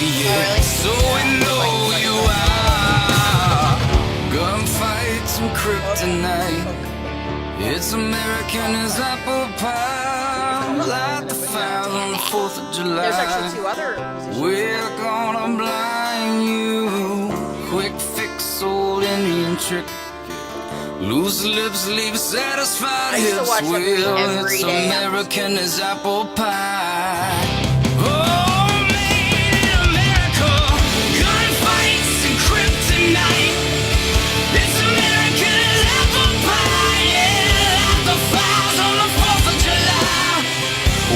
yeah. So we know you are. Gunfights and kryptonite. It's American as apple pie. Light the fire on the 4th of July. There's actually 2 other musicians. We're gonna blind you. Quick fix, old Indian trick. Loose lips leave satisfied hips. Well, it's American as apple pie. Oh, made in America. Gunfights and kryptonite. It's American as apple pie. Yeah, like the fires on the 4th of July.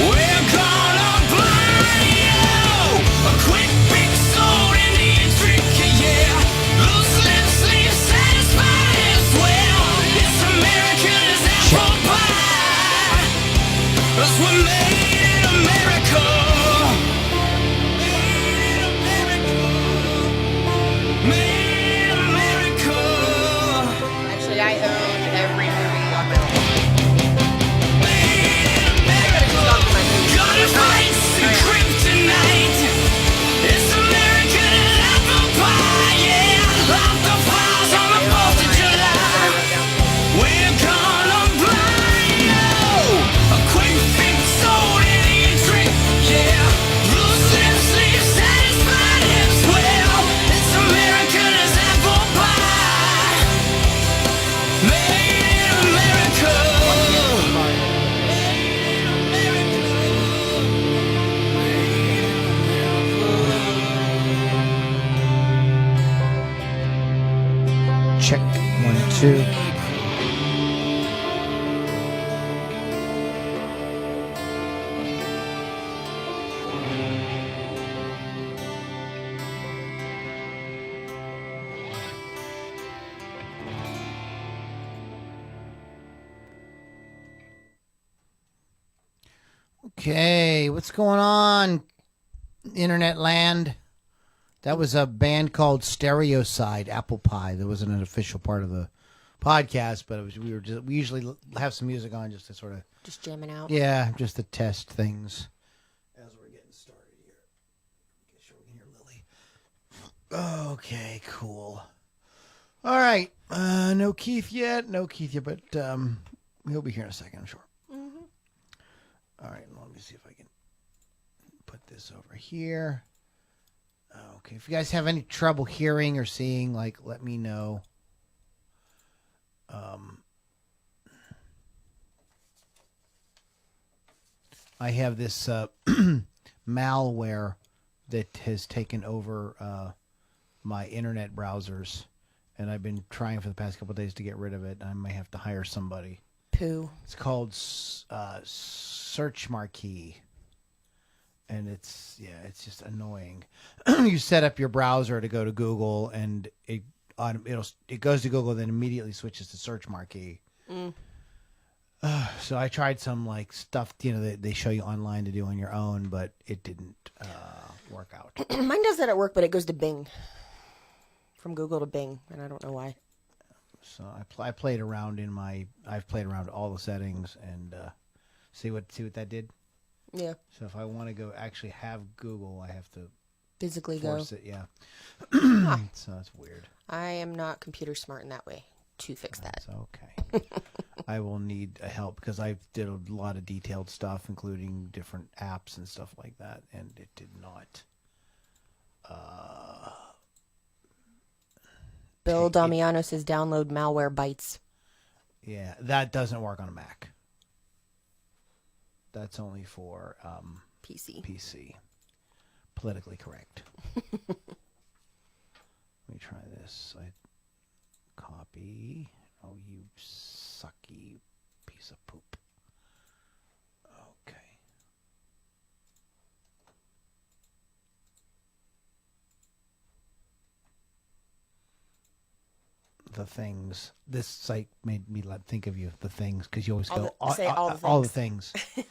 We're gonna blind you. A quick fix, old Indian trick. Yeah, loose lips leave satisfied hips. Well, it's American as apple pie. 'Cause we're made in America. Made in America. Made in America. Actually, I owned every movie on my own. Made in America. Gunfights and kryptonite. It's American as apple pie. Yeah, like the fires on the 4th of July. We're gonna blind you. A quick fix, old Indian trick. Yeah, loose lips leave satisfied hips. Well, it's American as apple pie. Made in America. Made in America. Check 1, 2. Okay, what's going on, internet land? That was a band called Stereoside, Apple Pie. That wasn't an official part of the podcast, but it was. We usually have some music on just to sort of Just jamming out. just to test things as we're getting started here. Get sure we can hear Lily. Okay, cool. All right, no Keith yet, but he'll be here in a second, I'm sure. All right, let me see if I can put this over here. Okay, if you guys have any trouble hearing or seeing, let me know. I have this malware that has taken over my internet browsers, and I've been trying for the past couple of days to get rid of it. I may have to hire somebody. Poo. It's called Search Marquee. And it's just annoying. You set up your browser to go to Google, and it goes to Google, then immediately switches to Search Marquee. So I tried some stuff that they show you online to do on your own, but it didn't work out. Mine does that at work, but it goes to Bing. From Google to Bing, and I don't know why. So I played around I've played around all the settings and see what that did. Yeah. So if I want to go actually have Google, I have to physically force go. it. Yeah. So that's weird. I am not computer smart in that way to fix that. That's okay. I will need help because I did a lot of detailed stuff, including different apps and stuff like that, and it did not. Bill Damiano says download malware bytes. Yeah, that doesn't work on a Mac. That's only for PC. Politically correct. Let me try this. I copy. Oh, you sucky piece of poop. Okay. The Things. This site made me think of you. The Things, because you always All go the- say all the all the things. things.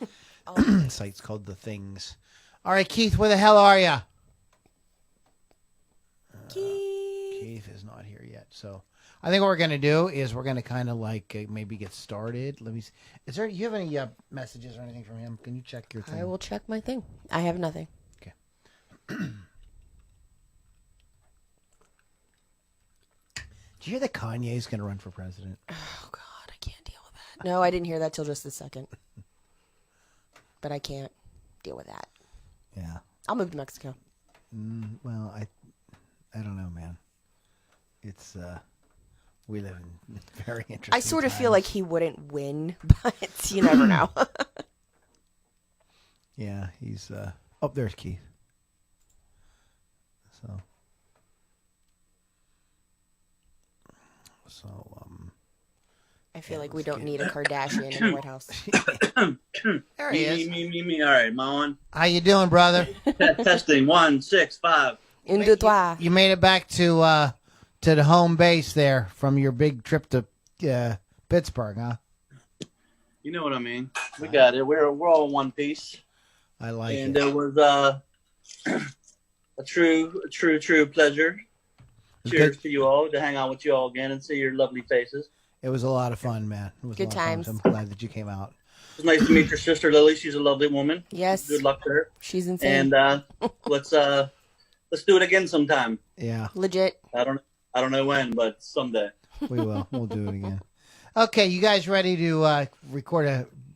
All the things. Site's called The Things. All right, Keith, where the hell are you? Keith is not here yet. So I think what we're going to do is we're going to kind of maybe get started. Let me see. You have any messages or anything from him? Can you check your thing? I will check my thing. I have nothing. Okay. Did you hear that Kanye's going to run for president? Oh, God, I can't deal with that. No, I didn't hear that till just this second. But I can't deal with that. Yeah. I'll move to Mexico. Well, I don't know, man. It's we live in very interesting I sort of times. feel like he wouldn't win, but you never know. Yeah, he's up there's Keith. So I feel like we don't need a Kardashian in the White House. there he is. Me. All right, am I on? How you doing, brother? Testing 1, 6, 5. Un, deux, trois. You made it back to the home base there from your big trip to Pittsburgh, huh? You know what I mean. We got it. We're all in one piece. I like and it. It was a true pleasure. Cheers to you all, to hang out with you all again and see your lovely faces. It was a lot of fun, man. It was Good a lot of fun. times. I'm glad that you came out. It's nice to meet your sister Lily. She's a lovely woman. Yes. Good luck to her. She's insane. And let's do it again sometime. Yeah. Legit. I don't know when, but someday. We will. We'll do it again. Okay, you guys ready to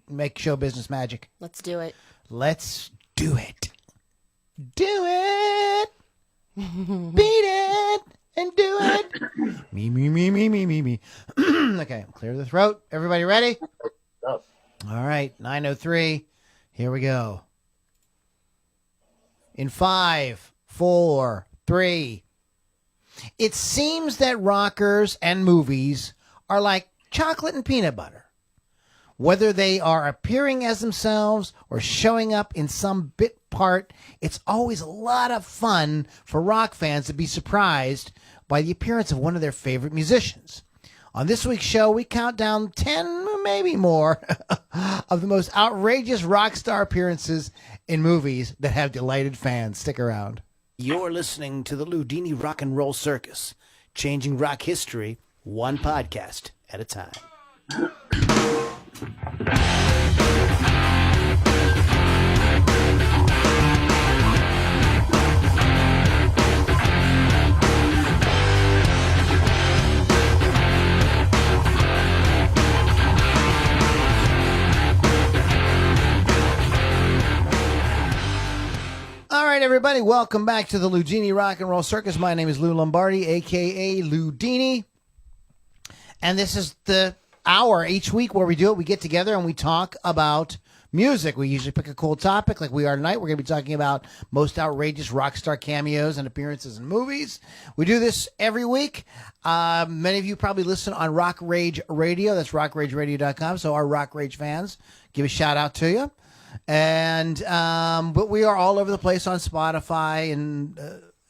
make show business magic? Let's do it. Let's do it. Do it. Beat it and do it. Me. Okay, clear the throat. Everybody ready? Oh. All right, 9:03. Here we go. In 5, 4, 3. It seems that rockers and movies are like chocolate and peanut butter. Whether they are appearing as themselves or showing up in some bit part, it's always a lot of fun for rock fans to be surprised by the appearance of one of their favorite musicians. On this week's show, we count down 10, maybe more, of the most outrageous rock star appearances in movies that have delighted fans. Stick around. You're listening to the Loudini Rock and Roll Circus, changing rock history one podcast at a time. All right, everybody, welcome back to the Loudini Rock and Roll Circus. My name is Lou Lombardi, a.k.a. Loudini, and this is the hour each week where we do it. We get together and we talk about music. We usually pick a cool topic like we are tonight. We're going to be talking about most outrageous rock star cameos and appearances in movies. We do this every week. Many of you probably listen on Rock Rage Radio. That's rockrageradio.com. So our Rock Rage fans, give a shout out to you. And but we are all over the place on Spotify and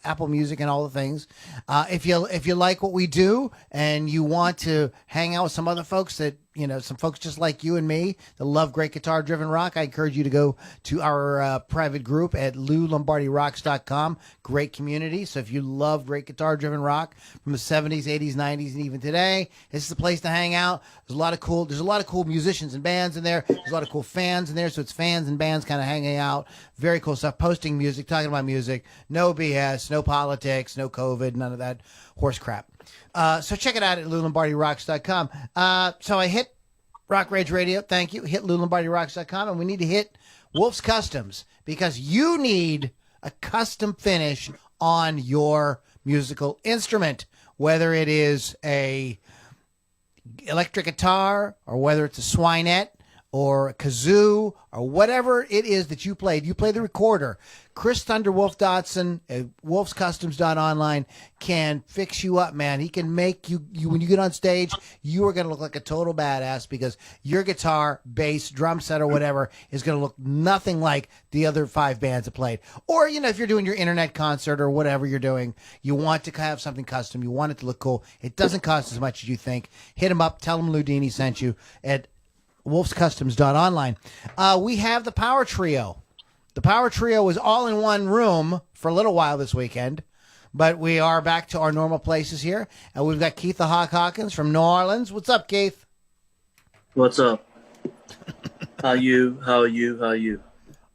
Apple Music and all the things. If you like what we do and you want to hang out with some other folks that, you know, some folks just like you and me that love great guitar driven rock, I encourage you to go to our private group at loulombardirocks.com. Great community. So if you love great guitar driven rock from the 70s, 80s, 90s, and even today, this is the place to hang out. There's a lot of cool musicians and bands in there. There's a lot of cool fans in there. So it's fans and bands kind of hanging out. Very cool stuff. Posting music, talking about music. No BS, no politics, no COVID, none of that horse crap. So check it out at loulombardirocks.com. So I hit Rock Rage Radio. Thank you. Hit loulombardirocks.com. And we need to hit Wolf's Customs because you need a custom finish on your musical instrument, whether it is a electric guitar or whether it's a swinette or a kazoo or whatever it is that you played. You play the recorder. Chris Thunderwolf Dotson at wolfscustoms.online can fix you up, man. He can make you when you get on stage, you are going to look like a total badass because your guitar, bass, drum set, or whatever is going to look nothing like the other 5 bands that played. Or, you know, if you're doing your internet concert or whatever you're doing, you want to have something custom. You want it to look cool. It doesn't cost as much as you think. Hit him up. Tell him Loudini sent you at wolfscustoms.online. We have the Power Trio. The Power Trio was all in one room for a little while this weekend, but we are back to our normal places here. And we've got Keith the Hawk Hawkins from New Orleans. What's up, Keith? What's up? How you?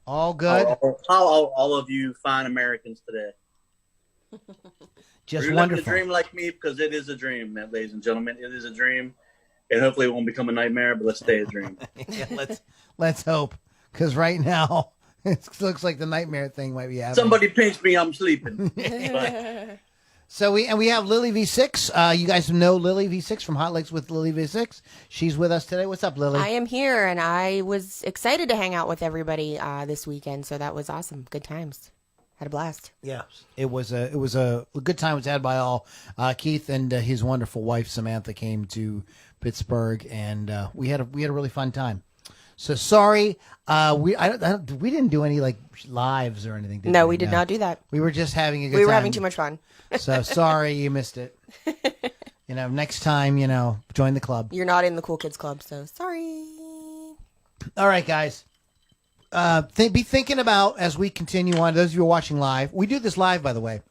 All good. How all of you fine Americans today? Just You're living wonderful. a dream like me, because it is a dream, ladies and gentlemen. It is a dream, and hopefully it won't become a nightmare. But let's stay a dream. Yeah, let's hope, because right now it looks like the nightmare thing might be happening. Somebody pinch me, I'm sleeping. But So we have Lily V6. You guys know Lily V6 from Hot Licks with Lily V6. She's with us today. What's up, Lily? I am here, and I was excited to hang out with everybody this weekend, so that was awesome. Good times. Had a blast. Yeah, it was a good time was had by all. Keith and his wonderful wife Samantha came to Pittsburgh, and we had a really fun time. So sorry, we didn't do any like lives or anything. No, we did not do that. We were just having a good time. We were having too much fun. So sorry you missed it. Next time, join the club. You're not in the Cool Kids Club, so sorry. All right, guys. Be thinking about, as we continue on, those of you who are watching live, we do this live, by the way.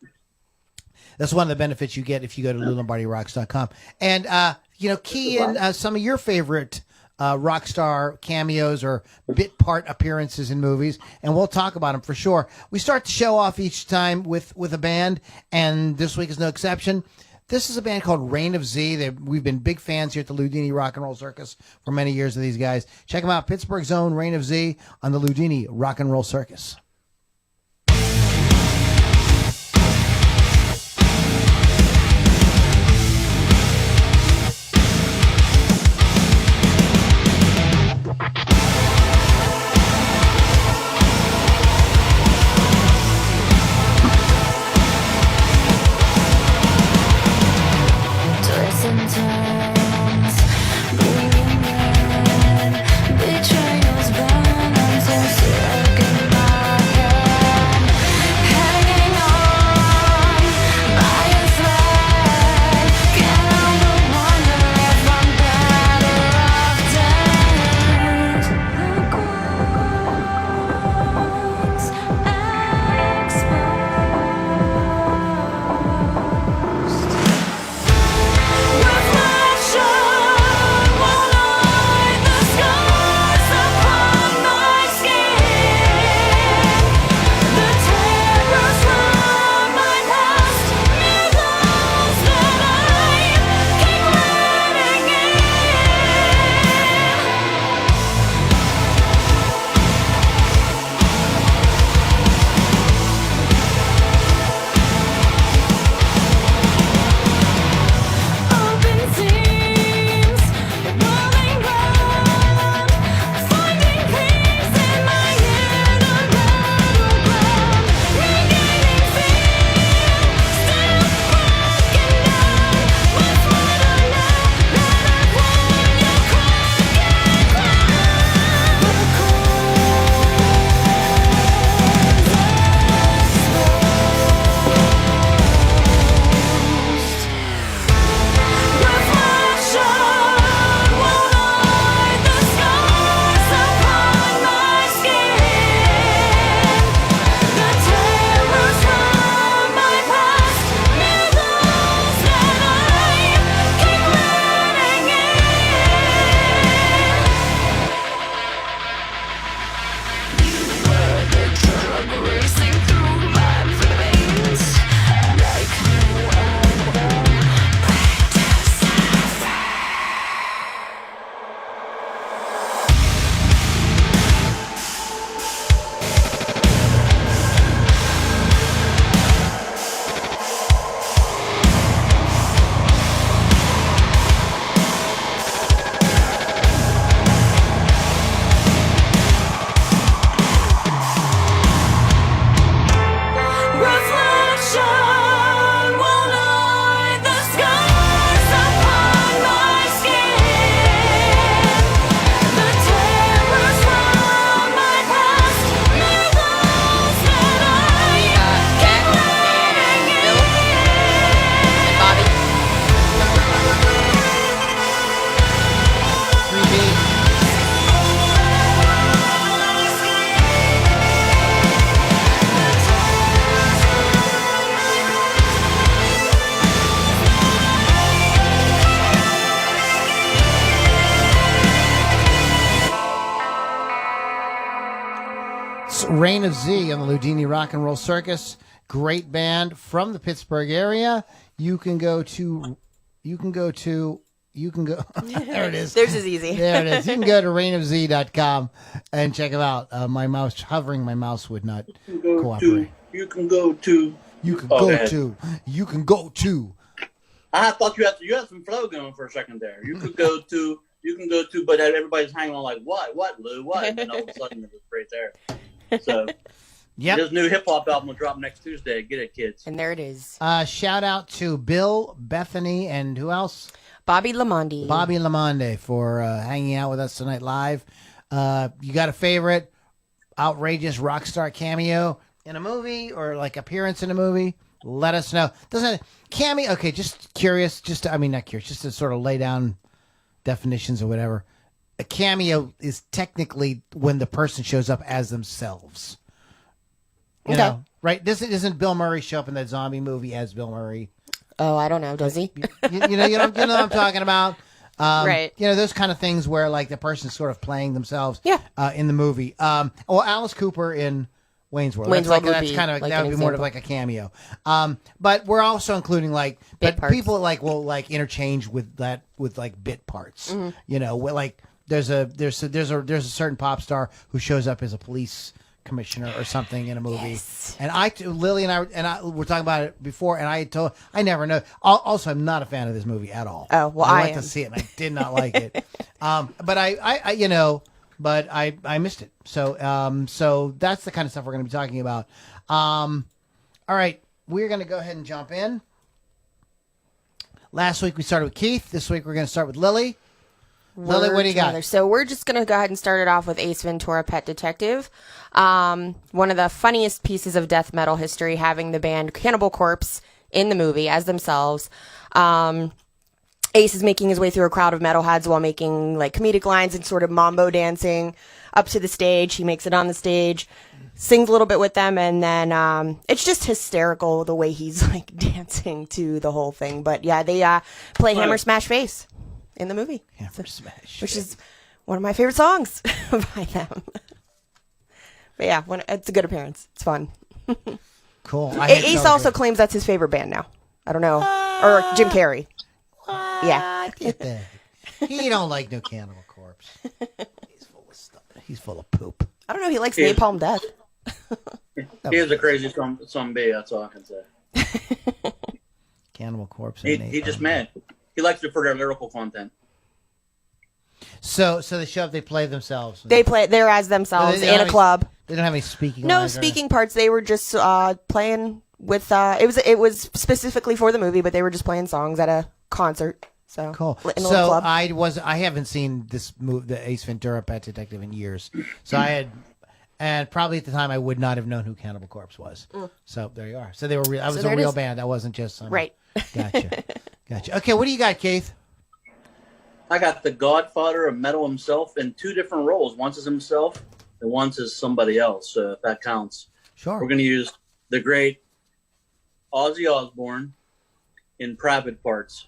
That's one of the benefits you get if you go to LouLombardiRocks.com. And, key in some of your favorite rock star cameos or bit part appearances in movies, and we'll talk about them for sure. We start the show off each time with a band, and this week is no exception. This is a band called Reign of Z. We've been big fans here at the Loudini Rock and Roll Circus for many years of these guys. Check them out, Pittsburgh's own Reign of Z on the Loudini Rock and Roll Circus. Twists and turns, bleeding in, betrayals burn until circus. Reign of Z on the Loudini Rock and Roll Circus. Great band from the Pittsburgh area. You can go. There it is. There's is easy. There it is. You can go to reignofz.com and check them out. My mouse would not cooperate. You can go to. You can go to. I thought you had some flow going for a second there. You could go to. But everybody's hanging on like, what, Lou, what? And then all of a sudden it was right there. So, yep. His new hip hop album will drop next Tuesday. Get it, kids. And there it is. Shout out to Bill, Bethany, and who else? Bobby Lamonde for hanging out with us tonight live. You got a favorite outrageous rock star cameo in a movie or like appearance in a movie? Let us know. Doesn't cameo? Okay, just curious. Not curious. Just to sort of lay down definitions or whatever. A cameo is technically when the person shows up as themselves. You know, right? Doesn't Bill Murray show up in that zombie movie as Bill Murray? Oh, I don't know. Does he? you know what I'm talking about? Right. You know, those kind of things where like the person's sort of playing themselves in the movie. Well, Alice Cooper in Wayne's World. That would be more of like a cameo. But we're also including like people will interchange with like bit parts. Mm-hmm. You know, like there's a certain pop star who shows up as a police commissioner or something in a movie. Yes. And Lily and I were talking about it before, and I never know. Also, I'm not a fan of this movie at all. Oh, well, I went to see it, and I did not like it. But I missed it. So that's the kind of stuff we're going to be talking about. All right, we're going to go ahead and jump in. Last week we started with Keith. This week we're going to start with Lily. Lily, what do you got? So we're just going to go ahead and start it off with Ace Ventura, Pet Detective. One of the funniest pieces of death metal history, having the band Cannibal Corpse in the movie as themselves. Ace is making his way through a crowd of metalheads while making like comedic lines and sort of mambo dancing up to the stage. He makes it on the stage, sings a little bit with them, and then it's just hysterical the way he's like dancing to the whole thing. But yeah, they play Hammer Smash Face in the movie. Hammer Smash, which is one of my favorite songs by them. But yeah, it's a good appearance. It's fun. Cool. Ace also claims that's his favorite band now. I don't know. Or Jim Carrey. Yeah. He don't like no Cannibal Corpse. He's full of stuff. He's full of poop. I don't know. He likes Napalm Death. He is a crazy some B. That's all I can say. Cannibal Corpse. He just mad. He likes it for their lyrical content. So they show up. They play themselves. They're as themselves in a club. They don't have any speaking. No speaking parts. They were just playing with. It was specifically for the movie, but they were just playing songs at a concert. So cool. In a little club. I haven't seen this movie, the Ace Ventura: Pet Detective, in years. So and probably at the time I would not have known who Cannibal Corpse was. So there you are. So they were real. I was a real band. I wasn't just some. Right. Gotcha. Okay, what do you got, Keith? I got the Godfather of metal himself in two different roles. Once as himself, and once as somebody else. If that counts. Sure. We're going to use the great Ozzy Osbourne in Private Parts.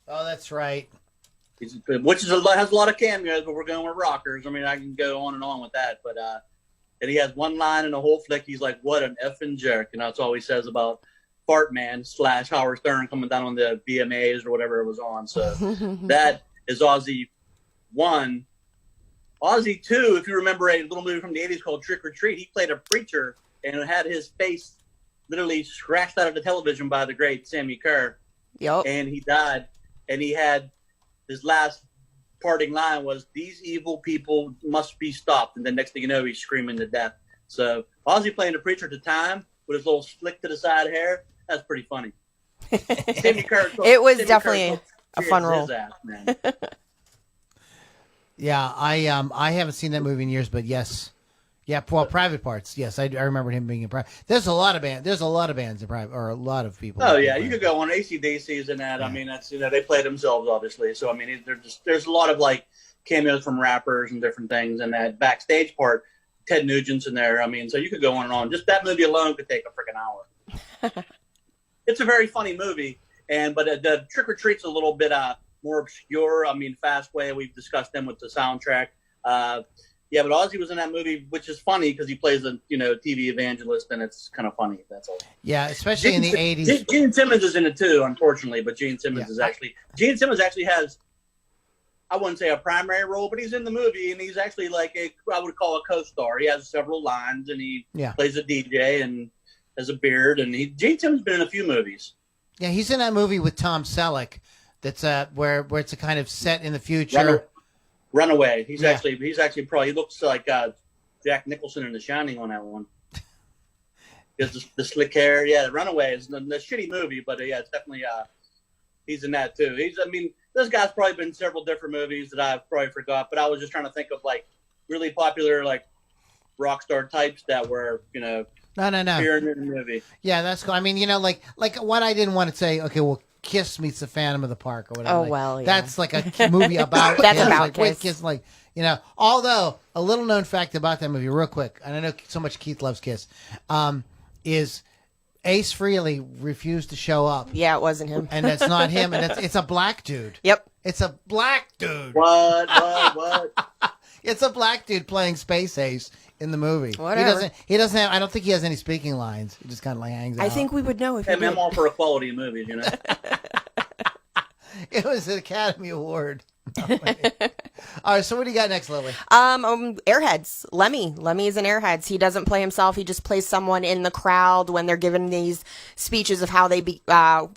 Oh, that's right. Has a lot of cameos, but we're going with rockers. I mean, I can go on and on with that, but and he has one line in the whole flick. He's like, "What an effing jerk," and that's all he says about Fartman / Howard Stern coming down on the BMAs or whatever it was on. So that is Ozzy 1. Ozzy 2, if you remember a little movie from the 80s called Trick or Treat, he played a preacher and had his face literally scratched out of the television by the great Sammy Kerr. Yep. And he died. And he had his last parting line was, "These evil people must be stopped." And then next thing you know, he's screaming to death. So Ozzy playing the preacher at the time with his little slick to the side hair, that's pretty funny. Sammy Kerr, it was definitely a fun role. Ass, man. Yeah, I haven't seen that movie in years, but yes. Yeah, well, Private Parts. Yes, I remember him being in Private. There's a lot of bands in Private, or a lot of people. Oh yeah, you could go on AC/DC's and that. Yeah. I mean, that's they play themselves obviously. So I mean, there's a lot of like cameos from rappers and different things, and that backstage part. Ted Nugent's in there. I mean, so you could go on and on. Just that movie alone could take a freaking hour. It's a very funny movie, but the Trick or Treat's a little bit more obscure. I mean, Fastway, we've discussed them with the soundtrack. Yeah, but Ozzy was in that movie, which is funny because he plays a TV evangelist, and it's kind of funny. That's all. Yeah, especially in the 80s. Gene Simmons is in it too, unfortunately. But Gene Simmons actually has, I wouldn't say a primary role, but he's in the movie, and he's actually like I would call a co-star. He has several lines, and he plays a DJ and has a beard. And Gene Simmons has been in a few movies. Yeah, he's in that movie with Tom Selleck. That's where it's a kind of set in the future. Runaway. He's actually probably, he looks like Jack Nicholson in The Shining on that one. He has the slick hair. Yeah, Runaway is the shitty movie, but it's definitely he's in that too. This guy's probably been in several different movies that I've probably forgot, but I was just trying to think of like really popular like rock star types that were No. appearing in the movie. Yeah, that's cool. I mean, like what I didn't want to say. Okay, well, Kiss meets the Phantom of the Park or whatever. Oh, well, yeah. That's like a movie about That's Kiss. about like, Kiss. Kiss. Although a little known fact about that movie, real quick, and I know so much Keith loves Kiss, is Ace Frehley refused to show up. Yeah, it wasn't him. And that's not him, and it's a black dude. Yep. It's a black dude. What? It's a black dude playing Space Ace in the movie. Whatever. He doesn't have, I don't think he has any speaking lines. He just kind of like hangs out. I think we would know if he did. I'm all for equality in movies, It was an Academy Award. All right, so what do you got next, Lily? Airheads. Lemmy is in Airheads. He doesn't play himself. He just plays someone in the crowd when they're giving these speeches of how they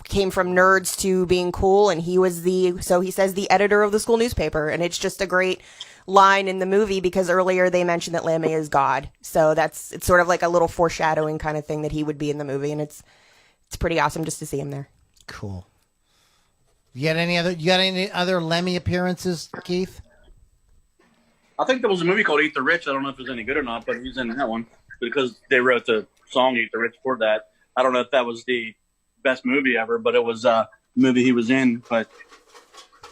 came from nerds to being cool. And he was so he says the editor of the school newspaper. And it's just a great line in the movie because earlier they mentioned that Lemmy is God. So it's sort of like a little foreshadowing kind of thing that he would be in the movie. And it's pretty awesome just to see him there. Cool. You got any other Lemmy appearances, Keith? I think there was a movie called Eat the Rich. I don't know if it's any good or not, but he's in that one because they wrote the song Eat the Rich for that. I don't know if that was the best movie ever, but it was a movie he was in. But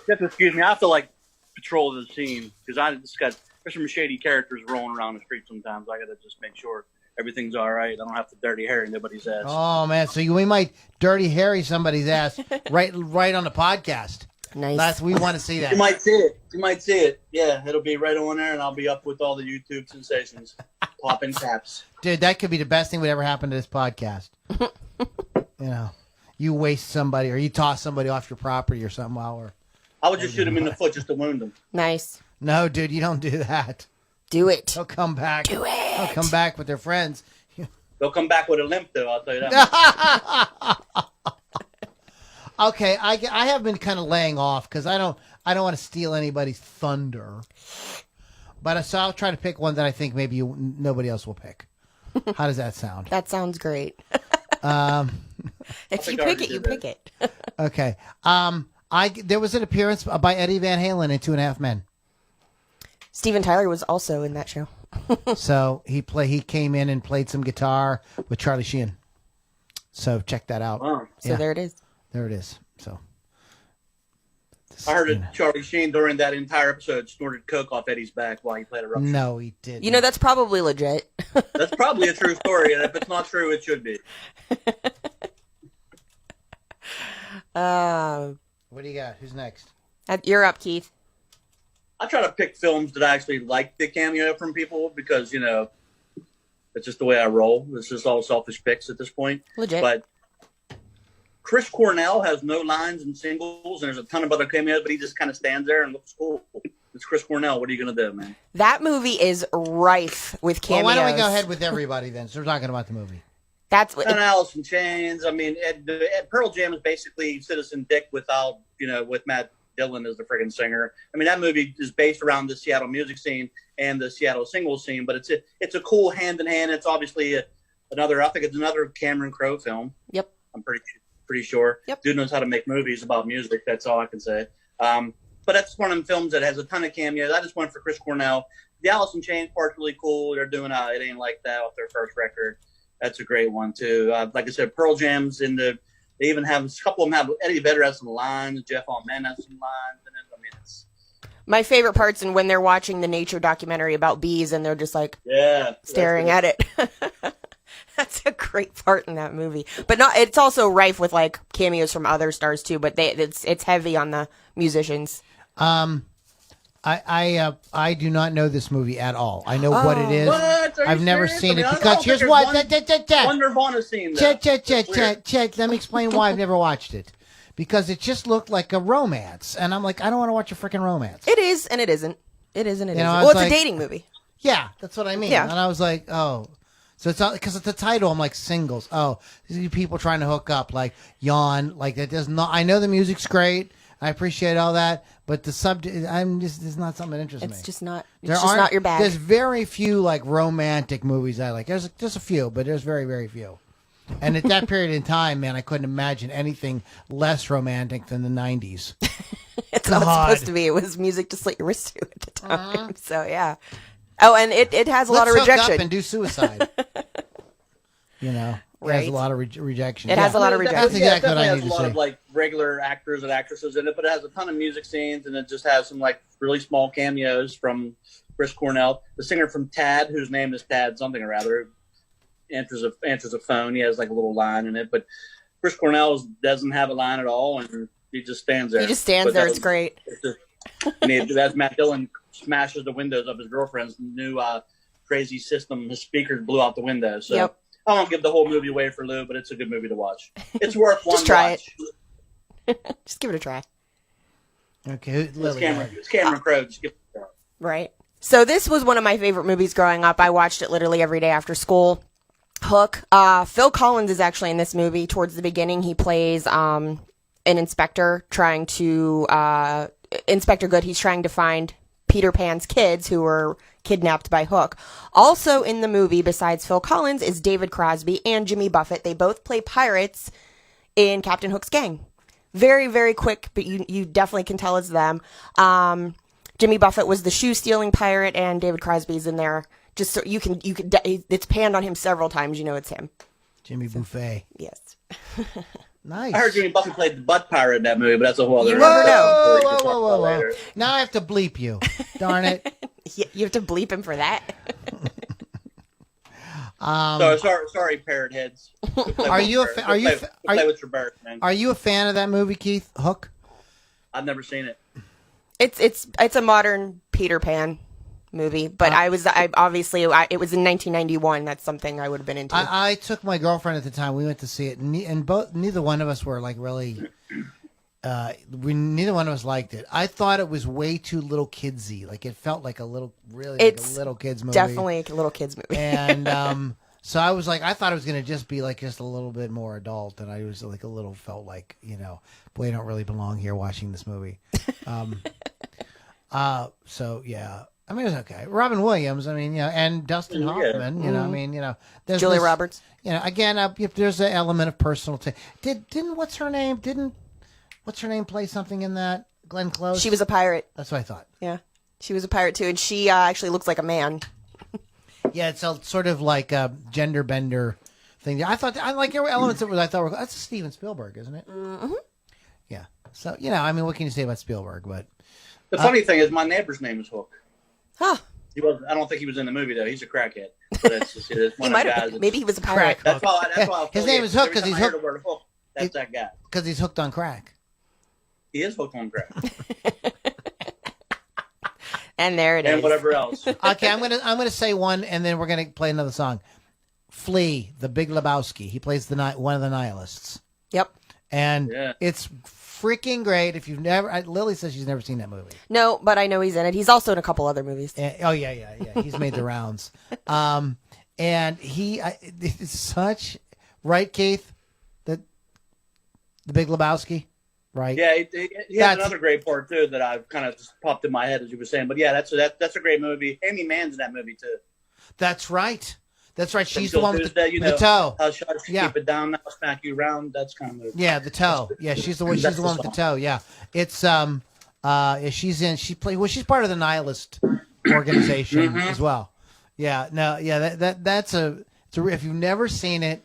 just excuse me, I feel like patrol of the scene because there's some shady characters rolling around the street sometimes. I got to just make sure everything's all right. I don't have to dirty Harry anybody's ass. Oh man, so we might dirty Harry somebody's ass right on the podcast. Nice. We want to see that. You might see it. Yeah, it'll be right on there, and I'll be up with all the YouTube sensations, popping caps. Dude, that could be the best thing that ever happened to this podcast. You waste somebody or you toss somebody off your property or something I would just shoot him in the foot just to wound him. Nice. No, dude, you don't do that. Do it. They'll come back. Do it. They'll come back with their friends. They'll come back with a limp, though. I'll tell you that. Okay, I have been kind of laying off because I don't want to steal anybody's thunder. But so I'll try to pick one that I think maybe nobody else will pick. How does that sound? That sounds great. If you pick it, you pick it. Okay. There was an appearance by Eddie Van Halen in 2.5 Men. Steven Tyler was also in that show. So he came in and played some guitar with Charlie Sheen. So check that out. Wow. So there it is. There it is. So I heard that Charlie Sheen during that entire episode snorted coke off Eddie's back while he played a rock. No, he didn't. That's probably legit. That's probably a true story, and if it's not true, it should be. What do you got? Who's next? You're up, Keith. I try to pick films that I actually like the cameo from people because, it's just the way I roll. It's just all selfish picks at this point. Legit. But Chris Cornell has no lines in singles, and there's a ton of other cameos, but he just kind of stands there and looks cool. It's Chris Cornell. What are you going to do, man? That movie is rife with cameos. Well, why don't we go ahead with everybody then? So we're talking about the movie. That's what. And Alice in Chains. I mean, Pearl Jam is basically Citizen Dick without, with Matt Dillon as the friggin' singer. I mean, that movie is based around the Seattle music scene and the Seattle single scene, but it's a cool hand in hand. It's obviously another Cameron Crowe film. Yep. I'm pretty sure. Yep. Dude knows how to make movies about music. That's all I can say. But that's one of them films that has a ton of cameos. I just went for Chris Cornell. The Alice in Chains part's really cool. They're doing It Ain't Like That off their first record. That's a great one too. Like I said, Pearl Jam's in the. They even have a couple of them have Eddie Vedder has some lines. Jeff Allman has some lines. And it's my favorite part's when they're watching the nature documentary about bees and they're just like staring at it. That's a great part in that movie. But it's also rife with like cameos from other stars too. But it's heavy on the musicians. I do not know this movie at all. I know what it is. What? Are you I've never serious? seen I mean, it I don't because think here's there's what. one Nirvana scene. Though. Chet. Let me explain why I've never watched it. Because it just looked like a romance, and I'm like, I don't want to watch a freaking romance. It is, and it isn't. It is, and it You know, isn't. I Well, was it's like- a dating movie. Yeah, that's what I mean. Yeah. And I was like, oh. So it's because of the title, I'm like, singles. Oh, these are people trying to hook up, like, yawn. Like, that does not. I know the music's great. I appreciate all that. But the subject, it's not something that interests me. It's just not. It's There just aren't- not your bag. There's very few, like, romantic movies I like. There's just a few, but there's very, very few. And at that period in time, man, I couldn't imagine anything less romantic than the 90s. It's not God. supposed to be. It was music to slit your wrist to at the time. So yeah. Oh, and it has a lot of Let's hook rejection. up and do suicide. You know, it has Right. a lot of rejection. It has a lot of That's rejection. That's exactly what I definitely need has to a lot say. of like regular actors and actresses in it, but it has a ton of music scenes, and it just has some like really small cameos from Chris Cornell, the singer from Tad, whose name is Tad something or other. Answers a phone. He has like a little line in it, but Chris Cornell doesn't have a line at all, and he just stands there. He just stands But there. that It's great. it's just- and as Matt Dillon smashes the windows of his girlfriend's new crazy system, his speakers blew out the window. So Yep. I won't give the whole movie away for Lou, but it's a good movie to watch. It's worth one Just try watch. Just give it a try. Okay, It's Lily, Cameron Crowe. Just give it a try. Right. So this was one of my favorite movies growing up. I watched it literally every day after school. Hook. Phil Collins is actually in this movie. Towards the beginning, he plays an inspector trying to Inspector Good. He's trying to find Peter Pan's kids who were kidnapped by Hook. Also in the movie, besides Phil Collins, is David Crosby and Jimmy Buffett. They both play pirates in Captain Hook's gang. Very, very quick, but you definitely can tell it's them. Jimmy Buffett was the shoe stealing pirate, and David Crosby's in there. Just so you can it's panned on him several times. You know it's him. Jimmy Buffet. Yes. Nice. I heard Jimmy Buffett played the butt pirate in that movie, but that's a whole other. You never know. story we can talk about later. Now I have to bleep you. Darn it. You have to bleep him for that. Sorry, parrot heads. Are you a fa- are you fa- are play you- with your bird, man? Are you a fan of that movie, Keith? Hook? I've never seen it. It's a modern Peter Pan movie, but it was in 1991. That's something I would have been into. I took my girlfriend at the time. We went to see it, and neither one of us were like really. Neither one of us liked it. I thought it was way too little kidsy. Like it felt like a little kids movie. Definitely a little kids movie. And so I was like, I thought it was gonna just be like just a little bit more adult, and I was like a little felt like boy, I don't really belong here watching this movie. So yeah. I mean, it's okay. Robin Williams, and Dustin Hoffman, there's Julia this- Roberts. Again, if there's an element of personal didn't what's her name play something in that? Glenn Close? She was a pirate. That's what I thought. Yeah, she was a pirate too, and she actually looks like a man. Yeah, it's a sort of like a gender bender thing. I like elements of it. I thought were that's Steven Spielberg, isn't it? Mm-hmm. Yeah. So what can you say about Spielberg? But The funny thing is, my neighbor's name is Hook. Huh? I don't think he was in the movie though. He's a crackhead. But it's He one might of the have guys. been. Maybe he was a pirate. Crack. That's why. I His name is Hook 'cause he's hooked. hooked- The word Hook. That's that guy. because he's hooked on crack. He is hooked on crack And there it is. and whatever else. Okay, I'm gonna say one, and then we're gonna play another song. Flea, The Big Lebowski. He plays one of the nihilists, Yep. and Yeah. it's freaking great. If you've never, Lily says she's never seen that movie. No, but I know he's in it. He's also in a couple other movies. Oh yeah. He's made the rounds. And it's such right, Keith. The Big Lebowski, right? Yeah, he has another great part too that I've kind of just popped in my head as you were saying. But yeah, that's a great movie. Amy Mann's in that movie too. That's right. She's From the one with Tuesday, the toe. How should Yeah. keep it down, now smack you around. That's kind of movie. Yeah, the toe. Yeah, she's the one. She's That's the the one with the song. toe. Yeah, it's she's part of the nihilist organization as well. Yeah, no, yeah, that's if you've never seen it,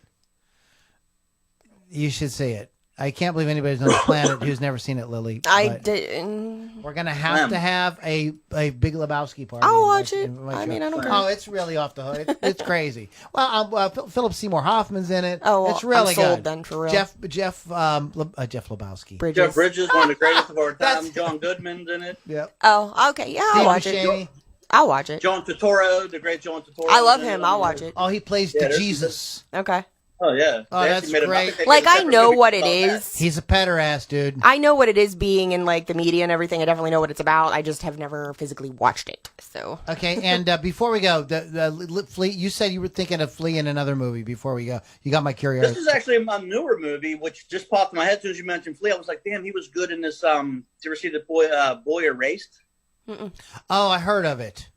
you should see it. I can't believe anybody's on the planet who's never seen it, Lily. I but didn't. We're gonna have to have a Big Lebowski party. I'll watch it. I mean, I don't care. Oh, it's really off the hook. It's crazy. Well, Philip Seymour Hoffman's in it. Oh, well, it's really I'm sold good. then for real. Jeff Lebowski. Bridges. Jeff Bridges, one of the greatest of our That's- time. John Goodman's in it. Yep. Oh, okay. Yeah, I'll Steve watch Buscemi. it. I'll watch it. John Turturro, the great John Turturro. I love him. I'll watch it. Oh, he plays Yeah, the there's- Jesus. Okay. Oh yeah. Oh, They that's actually made a- great. think they Like, made a I separate know movie what it about that. is. He's a petter-ass dude. I know what it is being in like the media and everything. I definitely know what it's about. I just have never physically watched it. So Okay, and before we go, the Flea. You said you were thinking of Flea in another movie. Before we go, you got my This curiosity. is actually a newer movie, which just popped in my head as soon as you mentioned Flea. I was like, damn, he was good in this. Did you ever see the Boy Erased? Oh, I heard of it.